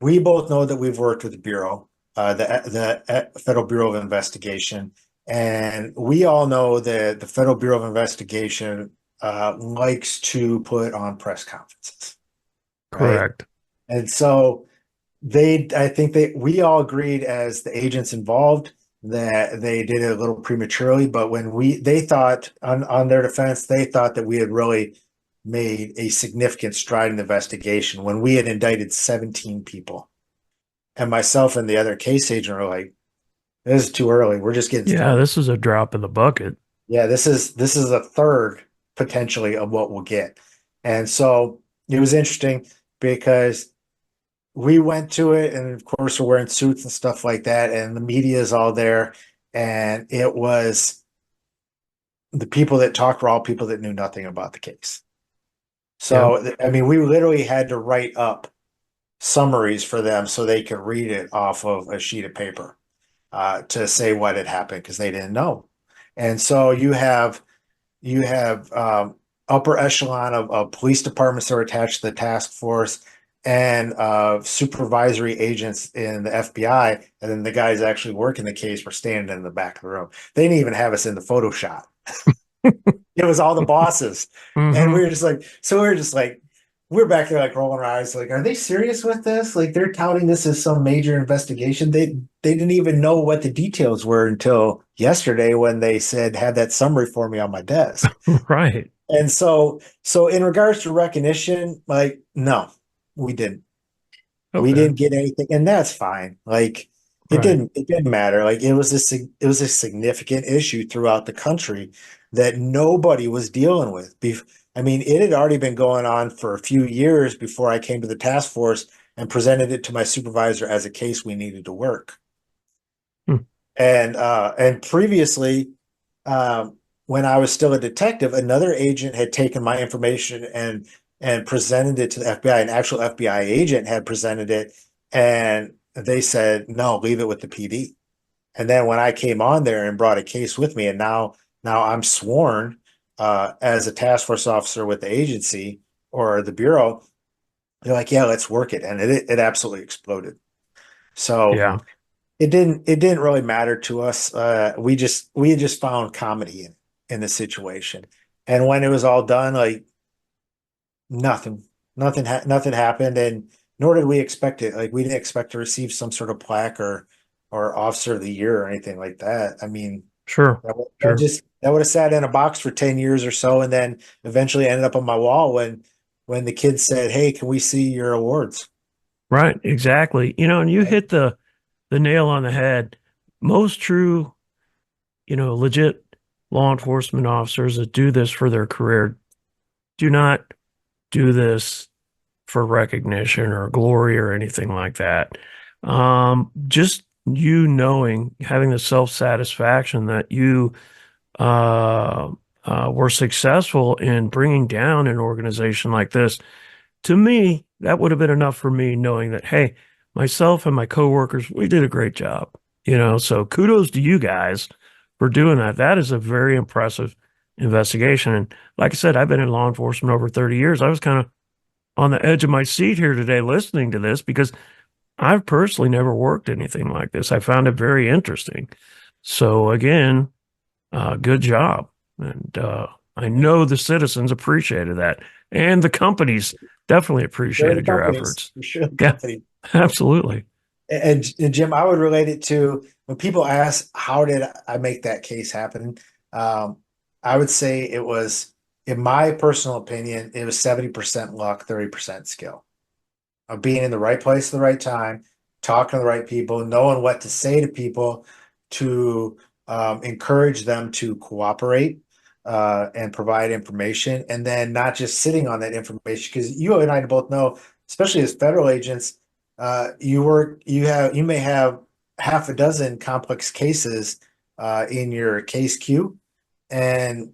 we both know that we've worked with the Bureau, the Federal Bureau of Investigation, and we all know that the Federal Bureau of Investigation likes to put on press conferences, right? correct. And so I think we all agreed as the agents involved that they did it a little prematurely, but they thought on their defense, they thought that we had really made a significant stride in the investigation when we had indicted 17 people. And myself and the other case agent were like, this is too early. We're just getting Yeah, started. this is a drop in the bucket. Yeah, this is a third potentially of what we'll get. And so it was interesting because we went to it, and of course we're wearing suits and stuff like that, and the media is all there, and it was the people that talked were all people that knew nothing about the case. Yep. So I mean, we literally had to write up summaries for them so they could read it off of a sheet of paper to say what had happened because they didn't know. And so you have upper echelon of police departments that are attached to the task force and supervisory agents in the FBI, and then the guys actually working the case were standing in the back of the room. They didn't even have us in the photo shot. It was all the bosses. And Hmm. we were just like, so we were just like, we're back there like rolling our eyes, like, are they serious with this? Like they're touting this as some major investigation. They didn't even know what the details were until yesterday when they said had that summary for me on my desk. Right. And so in regards to recognition, like, no, we didn't. We Okay. didn't get anything, and that's fine. Like Right. it didn't matter. Like it was a significant issue throughout the country that nobody was dealing with. I mean, it had already been going on for a few years before I came to the task force and presented it to my supervisor as a case we needed to work. Hmm. And previously, when I was still a detective, another agent had taken my information and presented it to the FBI. An actual FBI agent had presented it, and they said, "No, leave it with the PD." And then when I came on there and brought a case with me, and now I'm sworn as a task force officer with the agency or the bureau, they're like, "Yeah, let's work it," and it absolutely exploded. So Yeah. it didn't really matter to us. We just found comedy in the situation, and when it was all done, like nothing, nothing happened, and nor did we expect it. Like we didn't expect to receive some sort of plaque or Officer of the Year or anything like that. I mean, Sure. Sure. that would have sat in a box for 10 years or so, and then eventually ended up on my wall when the kids said, "Hey, can we see your awards?" Right. Exactly. And you Right? hit the nail on the head. Most true, legit law enforcement officers that do this for their career do not do this for recognition or glory or anything like that. Just you knowing, having the self-satisfaction that you uh, were successful in bringing down an organization like this, to me, that would have been enough for me knowing that, hey, myself and my coworkers, we did a great job. So kudos to you guys for doing that. That is a very impressive investigation. And like I said, I've been in law enforcement over 30 years. I was kind of on the edge of my seat here today listening to this because I've personally never worked anything like this. I found it very interesting. So again, good job. And I know the citizens appreciated that. And the companies definitely Sure, the appreciated your companies, efforts. for sure, the Yeah, company. absolutely. And Jim, I would relate it to when people ask, how did I make that case happen? Um, I would say it was, in my personal opinion, it was 70% luck, 30% skill. Of being in the right place at the right time, talking to the right people, knowing what to say to people to encourage them to cooperate and provide information, and then not just sitting on that information. Because you and I both know, especially as federal agents, you may have half a dozen complex cases in your case queue, and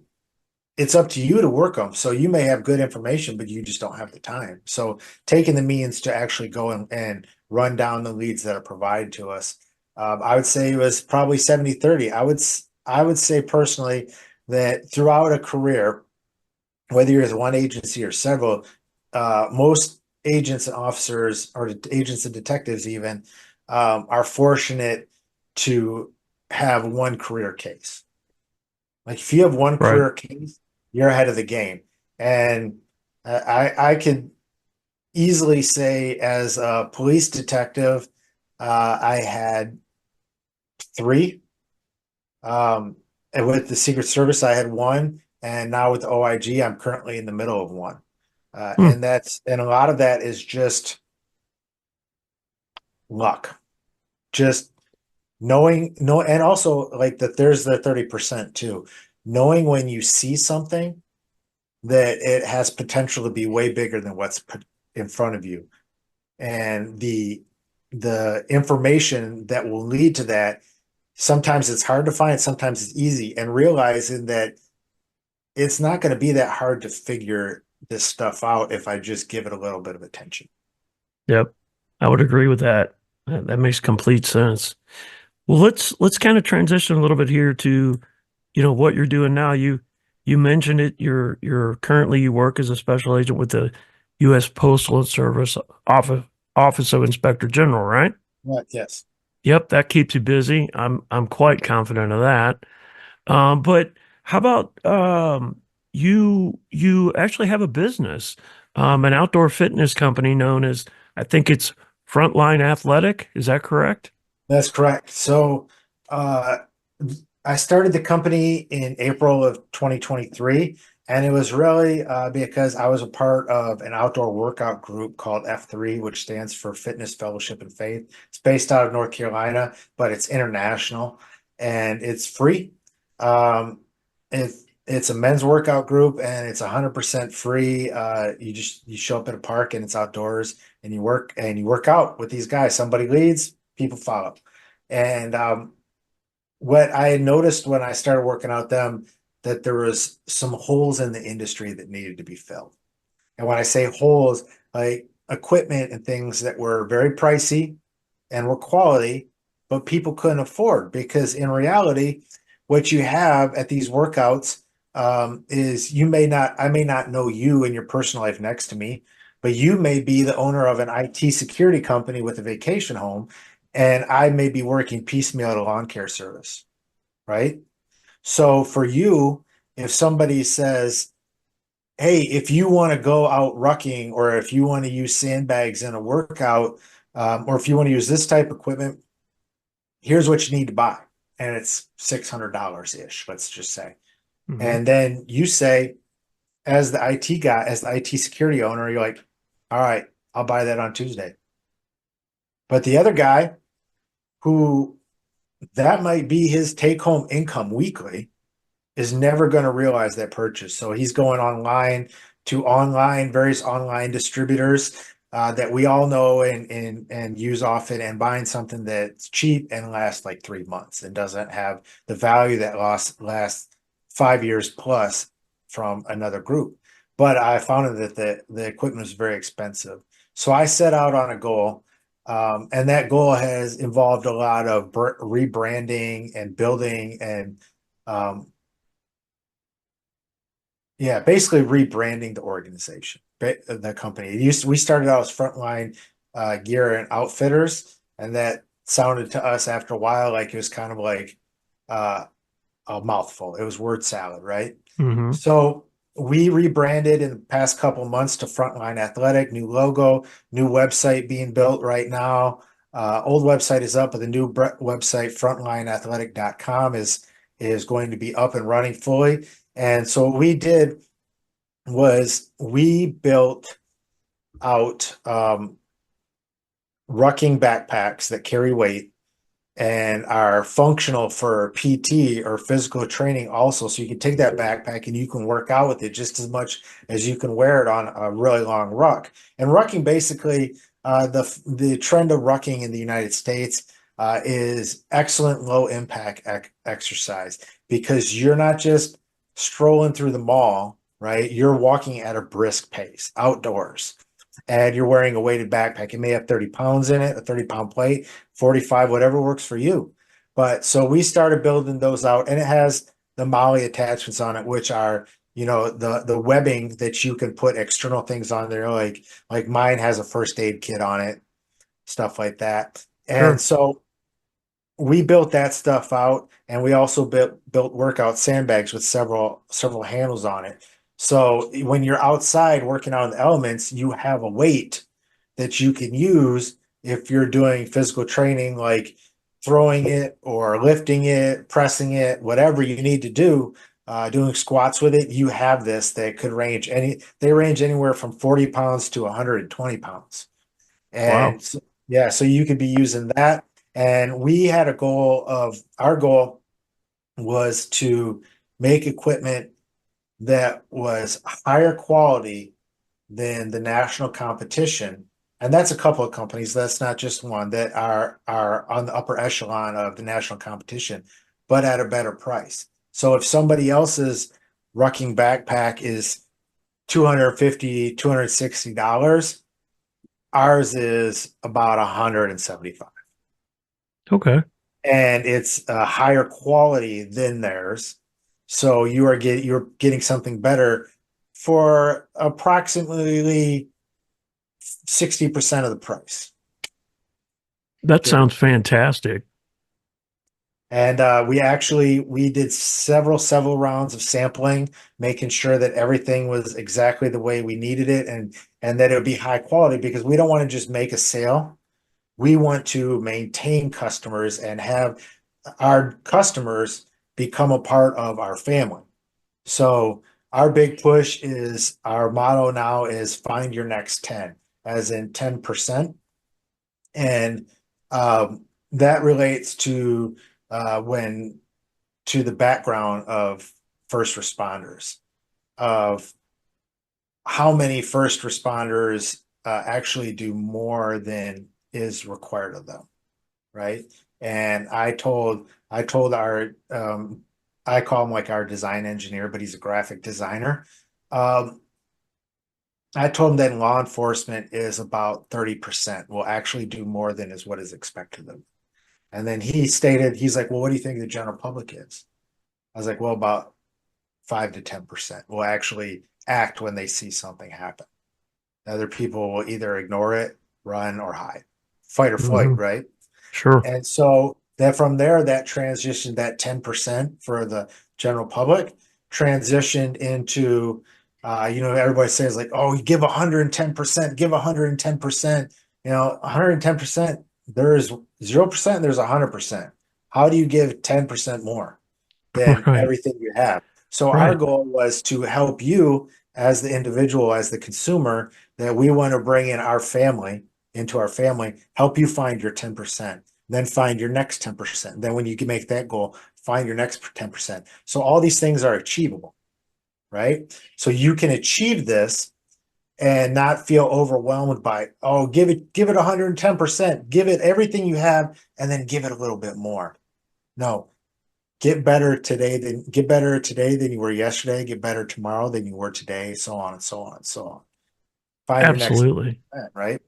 it's up to you to work them. So you may have good information, but you just don't have the time. So taking the means to actually go and run down the leads that are provided to us, I would say it was probably 70-30. I would say personally that throughout a career, whether you're with one agency or several, most agents and officers or agents and detectives even are fortunate to have one career case. Like if you have one Right. career case, you're ahead of the game. And I could easily say as a police detective, I had three. And with the Secret Service, I had one. And now with OIG, I'm currently in the middle of one. Hmm. And a lot of that is just luck. Just knowing, no, and also like that there's the 30% too. Knowing when you see something that it has potential to be way bigger than what's put in front of you. and the information that will lead to that. Sometimes it's hard to find, sometimes it's easy, and realizing that it's not going to be that hard to figure this stuff out if I just give it a little bit of attention. Yep. I would agree with that. That makes complete sense. Well, let's kind of transition a little bit here to, what you're doing now. You mentioned it. You're currently you work as a special agent with the U.S. Postal Service Office Office of Inspector General, right? Right, yes. Yep, that keeps you busy. I'm quite confident of that. But how about you actually have a business, an outdoor fitness company known as, I think it's Frontline Athletic. Is that correct? That's correct. So, uh, I started the company in April of 2023, and it was really because I was a part of an outdoor workout group called F3, which stands for Fitness Fellowship and Faith. It's based out of North Carolina, but it's international and it's free. Um, it, it's a men's workout group and it's 100% free. You show up at a park and it's outdoors and you work out with these guys. Somebody leads, people follow. And what I had noticed when I started working out them, that there was some holes in the industry that needed to be filled. And when I say holes, like equipment and things that were very pricey and were quality, but people couldn't afford, because in reality, what you have at these workouts is I may not know you in your personal life next to me, but you may be the owner of an IT security company with a vacation home, and I may be working piecemeal at a lawn care service, right? So for you, if somebody says, hey, if you want to go out rucking, or if you want to use sandbags in a workout, or if you want to use this type of equipment, here's what you need to buy. And it's $600 ish, let's just say. Hmm. And then you say, as the IT guy, as the IT security owner, you're like, all right, I'll buy that on Tuesday. But the other guy, who that might be his take home income weekly, is never going to realize that purchase. So he's going online to various online distributors that we all know and use often, and buying something that's cheap and lasts like 3 months and doesn't have the value that lasts 5 years plus from another group. But I found that the equipment was very expensive. So I set out on a goal. And that goal has involved a lot of rebranding and building and um, yeah, basically rebranding the organization, the company. We started out as Frontline Gear and Outfitters, and that sounded to us after a while like it was kind of like uh, a mouthful. It was word salad, right? Hmm. So we rebranded in the past couple months to Frontline Athletic, new logo, new website being built right now. Old website is up, but the new website, frontlineathletic.com, is going to be up and running fully. And so what we did was we built out rucking backpacks that carry weight and are functional for PT or physical training also. So you can take that backpack and you can work out with it just as much as you can wear it on a really long ruck. And rucking basically, the trend of rucking in the United States is excellent low impact exercise, because you're not just strolling through the mall, right? You're walking at a brisk pace outdoors, and you're wearing a weighted backpack. It may have 30 pounds in it, a 30-pound plate, 45, whatever works for you. But so we started building those out, and it has the Molly attachments on it, which are, the webbing that you can put external things on there, like mine has a first aid kit on it, stuff like that. And Sure. so we built that stuff out, and we also built workout sandbags with several handles on it. So when you're outside working out in the elements, you have a weight that you can use if you're doing physical training, like throwing it or lifting it, pressing it, whatever you need to do. Doing squats with it, you have this that could they range anywhere from 40 pounds to 120 pounds. Wow. And so, yeah, so you could be using that. And our goal was to make equipment that was higher quality than the national competition, And that's a couple of companies. That's not just one that are on the upper echelon of the national competition, but at a better price. So if somebody else's rucking backpack is 250, $260, ours is about 175. Okay. And it's a higher quality than theirs. So you're getting something better for approximately 60% of the price. That Give or sounds fantastic. And we did several rounds of sampling, making sure that everything was exactly the way we needed it, and that it would be high quality, because we don't want to just make a sale. We want to maintain customers and have our customers become a part of our family. So our big push is, our motto now is find your next 10, as in 10%. And that relates to when to the background of first responders, of how many first responders actually do more than is required of them, right? And I told our I call him like our design engineer, but he's a graphic designer. Um, I told him that law enforcement is about 30% will actually do more than is what is expected of them. And then he stated, he's like, well, what do you think the general public is? I was like, well, about 5 to 10% will actually act when they see something happen. Other people will either ignore it, run, or hide, fight or flight, Hmm. right? Sure. And so that from there, that transitioned, that 10% for the general public transitioned into, everybody says like, oh, you give 110%, give 110%, 110%, there's 0%, there's 100%. How do you give 10% more than Right. everything you have? So our Right. goal was to help you as the individual, as the consumer, that we want to bring in our family, into our family, help you find your 10%, then find your next 10%. Then when you can make that goal, find your next 10%. So all these things are achievable, right? So you can achieve this and not feel overwhelmed by, oh, give it 110%, give it everything you have, and then give it a little bit more. No, get better today than you were yesterday, get better tomorrow than you were today, so on and so on and so on. Find your next Absolutely. 10%, right?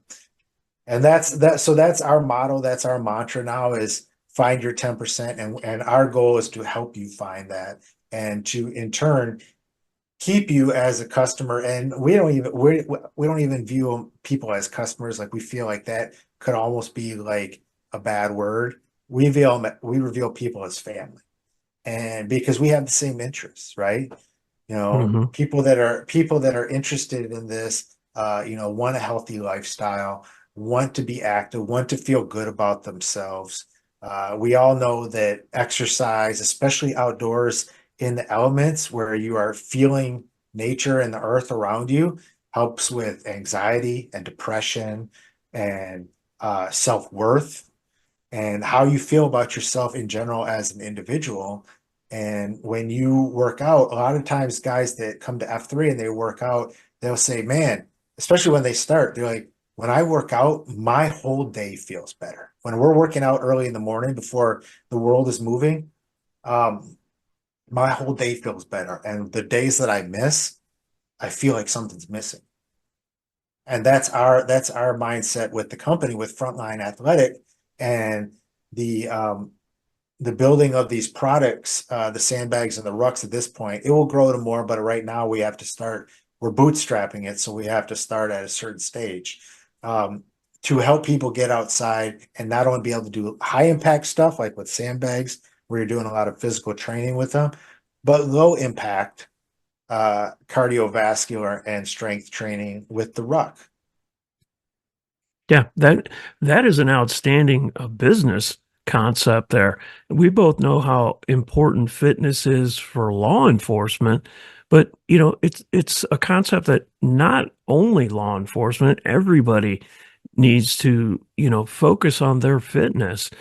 And that's our motto, that's our mantra now, is find your 10%. And our goal is to help you find that, and to in turn keep you as a customer. And we don't even view people as customers. Like, we feel like that could almost be like a bad word. We reveal people as family, and because we have the same interests, right? Hmm. People that are interested in this, want a healthy lifestyle, want to be active, want to feel good about themselves. We all know that exercise, especially outdoors in the elements where you are feeling nature and the earth around you, helps with anxiety and depression and self-worth, and how you feel about yourself in general as an individual. And when you work out, a lot of times guys that come to F3 and they work out, they'll say, man, especially when they start, they're like, when I work out, my whole day feels better. When we're working out early in the morning before the world is moving, um, my whole day feels better. And the days that I miss, I feel like something's missing. And that's our mindset with the company, with Frontline Athletic, and the um, the building of these products, the sandbags and the rucks. At this point, it will grow to more, but right now we have to start. We're bootstrapping it, so we have to start at a certain stage, um, to help people get outside and not only be able to do high impact stuff like with sandbags, where you're doing a lot of physical training with them, but low impact cardiovascular and strength training with the ruck. Yeah, that is an outstanding business concept there. We both know how important fitness is for law enforcement, but it's a concept that not only law enforcement, everybody needs to, focus on their fitness.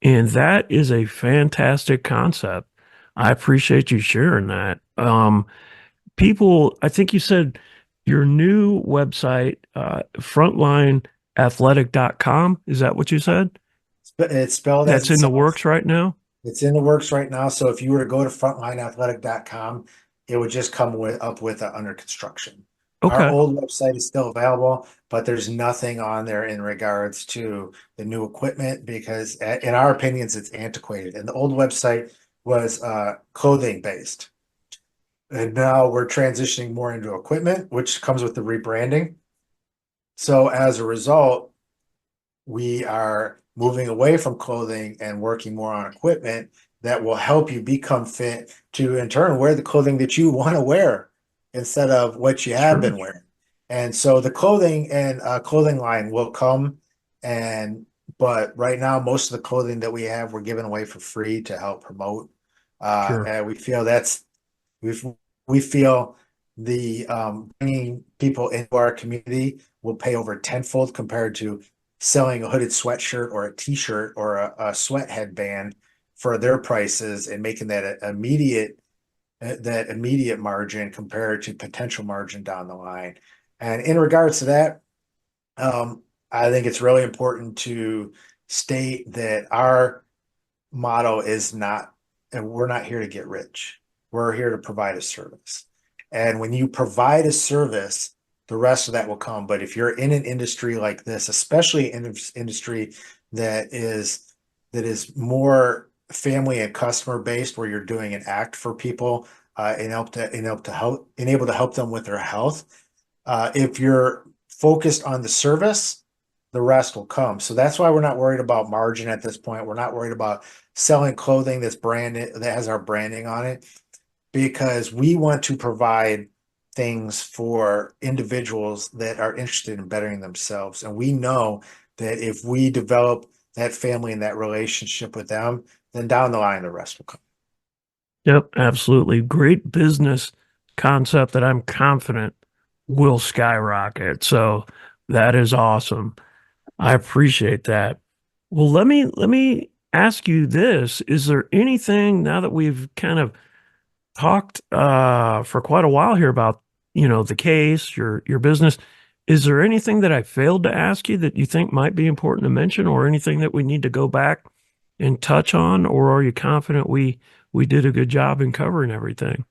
And that is a fantastic concept. I appreciate you sharing that. People, I think you said your new website, Frontline athletic.com. Is that what you said? It's spelled as That's it in the sounds. works right now? It's in the works right now. So if you were to go to frontlineathletic.com, it would just come with under construction. Our Okay, old website is still available, but there's nothing on there in regards to the new equipment because, in our opinions, it's antiquated. And the old website was clothing based. And now we're transitioning more into equipment, which comes with the rebranding. So as a result, we are moving away from clothing and working more on equipment that will help you become fit to in turn wear the clothing that you want to wear instead of what you have sure, been wearing. And so the clothing and clothing line will come and but right now most of the clothing that we have we're giving away for free to help promote. sure, And we feel we we feel the bringing people into our community will pay over tenfold compared to selling a hooded sweatshirt or a t-shirt or a sweat headband for their prices and making that immediate margin compared to potential margin down the line. And in regards to that, I think it's really important to state that our motto is not, and we're not here to get rich. We're here to provide a service. And when you provide a service, the rest of that will come. But if you're in an industry like this, especially in an industry that is more family and customer based, where you're doing an act for people and able to help them with their health, if you're focused on the service, the rest will come. So that's why we're not worried about margin at this point. We're not worried about selling clothing that's branded that has our branding on it because we want to provide things for individuals that are interested in bettering themselves. And we know that if we develop that family and that relationship with them, then down the line, the rest will come. yep, absolutely. Great business concept that I'm confident will skyrocket. So that is awesome. I appreciate that. Well, let me ask you this. Is there anything now that we've kind of talked for quite a while here about, the case, your business, is there anything that I failed to ask you that you think might be important to mention or anything that we need to go back and touch on, or are you confident we did a good job in covering everything?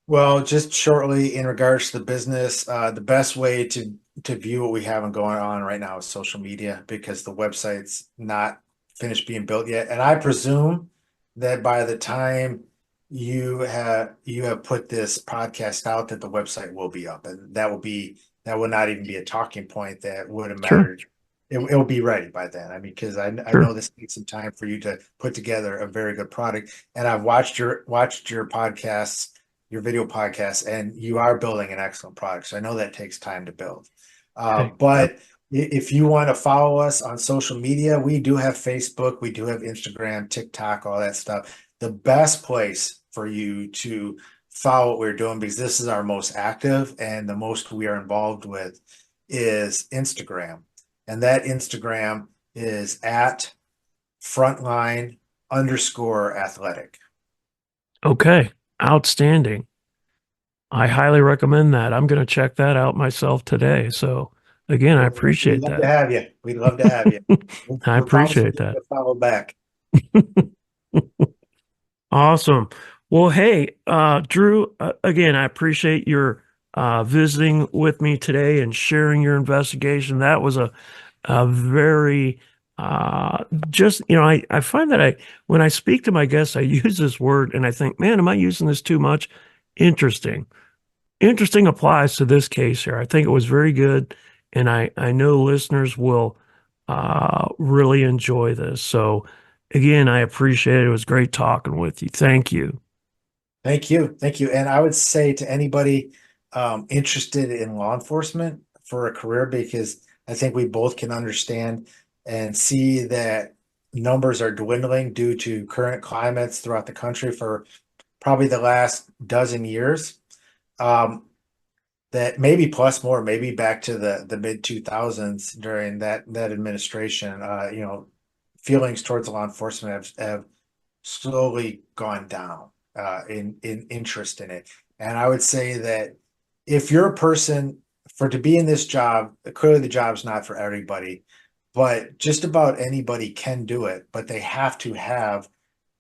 Well, just shortly in regards to the business, the best way to view what we have going on right now is social media because the website's not finished being built yet. And I presume that by the time you have put this podcast out, that the website will be up, and that will not even be a talking point that would have Sure, mattered. It will be ready by then. I mean, because I sure. know this takes some time for you to put together a very good product, and I've watched your podcasts, your video podcasts, and you are building an excellent product. So I know that takes time to build. Hey, But if you want to follow us on social media, we do have Facebook, we do have Instagram, TikTok, all that stuff. The best place for you to follow what we're doing, because this is our most active and the most we are involved with, is Instagram. And that Instagram is at frontline_athletic. okay, outstanding. I highly recommend that. I'm going to check that out myself today. So again, I We'd appreciate love to that. have you. We'd love to have you. I We promise we'll appreciate give that. you a follow back. Awesome. Well, hey, Drew, again, I appreciate your visiting with me today and sharing your investigation. That was a very, just, I find that when I speak to my guests, I use this word and I think, man, am I using this too much? Interesting. Interesting applies to this case here. I think it was very good. And I know listeners will really enjoy this. So, again, I appreciate it. It was great talking with you. Thank you. Thank you. Thank you. And I would say to anybody interested in law enforcement for a career, because I think we both can understand and see that numbers are dwindling due to current climates throughout the country for probably the last dozen years. Um, that maybe plus more, maybe back to the mid 2000s during that administration. Feelings towards law enforcement have slowly gone down in interest in it. And I would say that if you're a person for to be in this job, clearly the job's not for everybody, but just about anybody can do it, but they have to have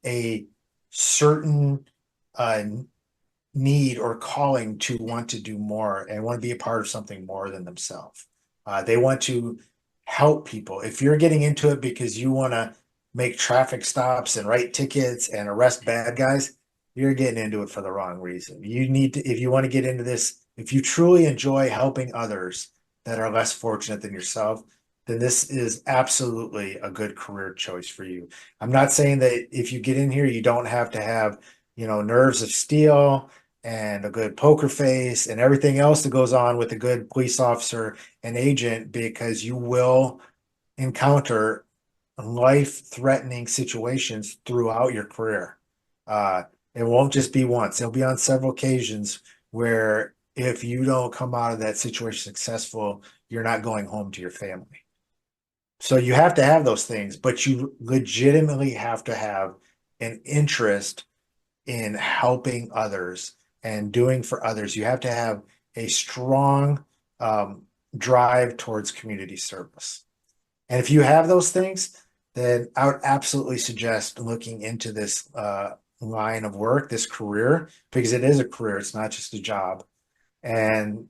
a certain uh, need or calling to want to do more and want to be a part of something more than themselves. They want to help people. If you're getting into it because you want to make traffic stops and write tickets and arrest bad guys, you're getting into it for the wrong reason. You need to, if you want to get into this, if you truly enjoy helping others that are less fortunate than yourself, then this is absolutely a good career choice for you. I'm not saying that if you get in here, you don't have to have, nerves of steel and a good poker face and everything else that goes on with a good police officer and agent, because you will encounter life-threatening situations throughout your career. It won't just be once. It'll be on several occasions where if you don't come out of that situation successful, you're not going home to your family. So you have to have those things, but you legitimately have to have an interest in helping others and doing for others. You have to have a strong drive towards community service. And if you have those things, then I would absolutely suggest looking into this line of work, this career, because it is a career. It's not just a job, and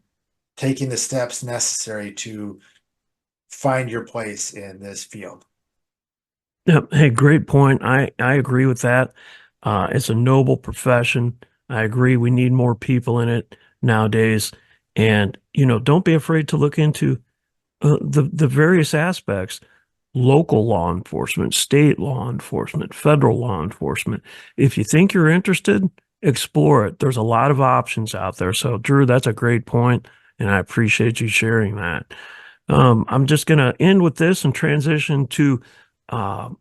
taking the steps necessary to find your place in this field. Yeah, hey, great point. I agree with that. It's a noble profession. I agree. We need more people in it nowadays. And, don't be afraid to look into the various aspects: local law enforcement, state law enforcement, federal law enforcement. If you think you're interested, explore it. There's a lot of options out there. So, Drew, that's a great point, and I appreciate you sharing that. I'm just going to end with this and transition to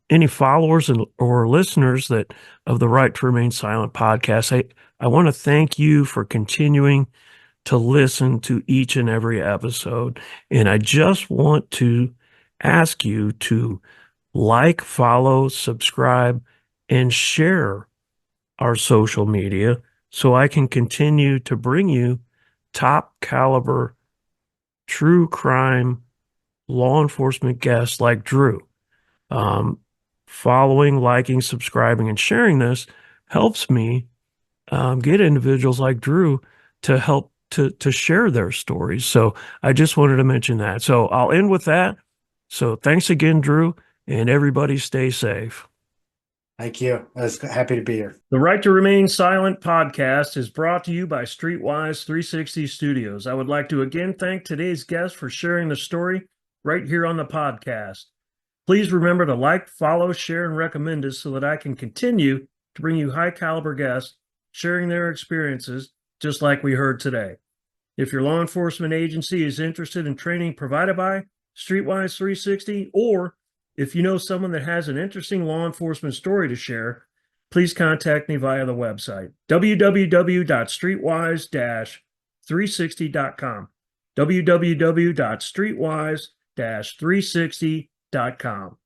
any followers or listeners that of the Right to Remain Silent podcast. I want to thank you for continuing to listen to each and every episode. And I just want to ask you to like, follow, subscribe, and share our social media so I can continue to bring you top caliber true crime law enforcement guests like Drew. Um, Following, liking, subscribing, and sharing this helps me get individuals like Drew to help to share their stories. So I just wanted to mention that. So I'll end with that. So thanks again, Drew, and everybody stay safe. Thank you. I was happy to be here. The Right to Remain Silent podcast is brought to you by Streetwise 360 Studios. I would like to again thank today's guest for sharing the story right here on the podcast. Please remember to like, follow, share, and recommend us so that I can continue to bring you high caliber guests sharing their experiences, just like we heard today. If your law enforcement agency is interested in training provided by Streetwise 360, or if you know someone that has an interesting law enforcement story to share, please contact me via the website, www.streetwise-360.com, www.streetwise-360.com.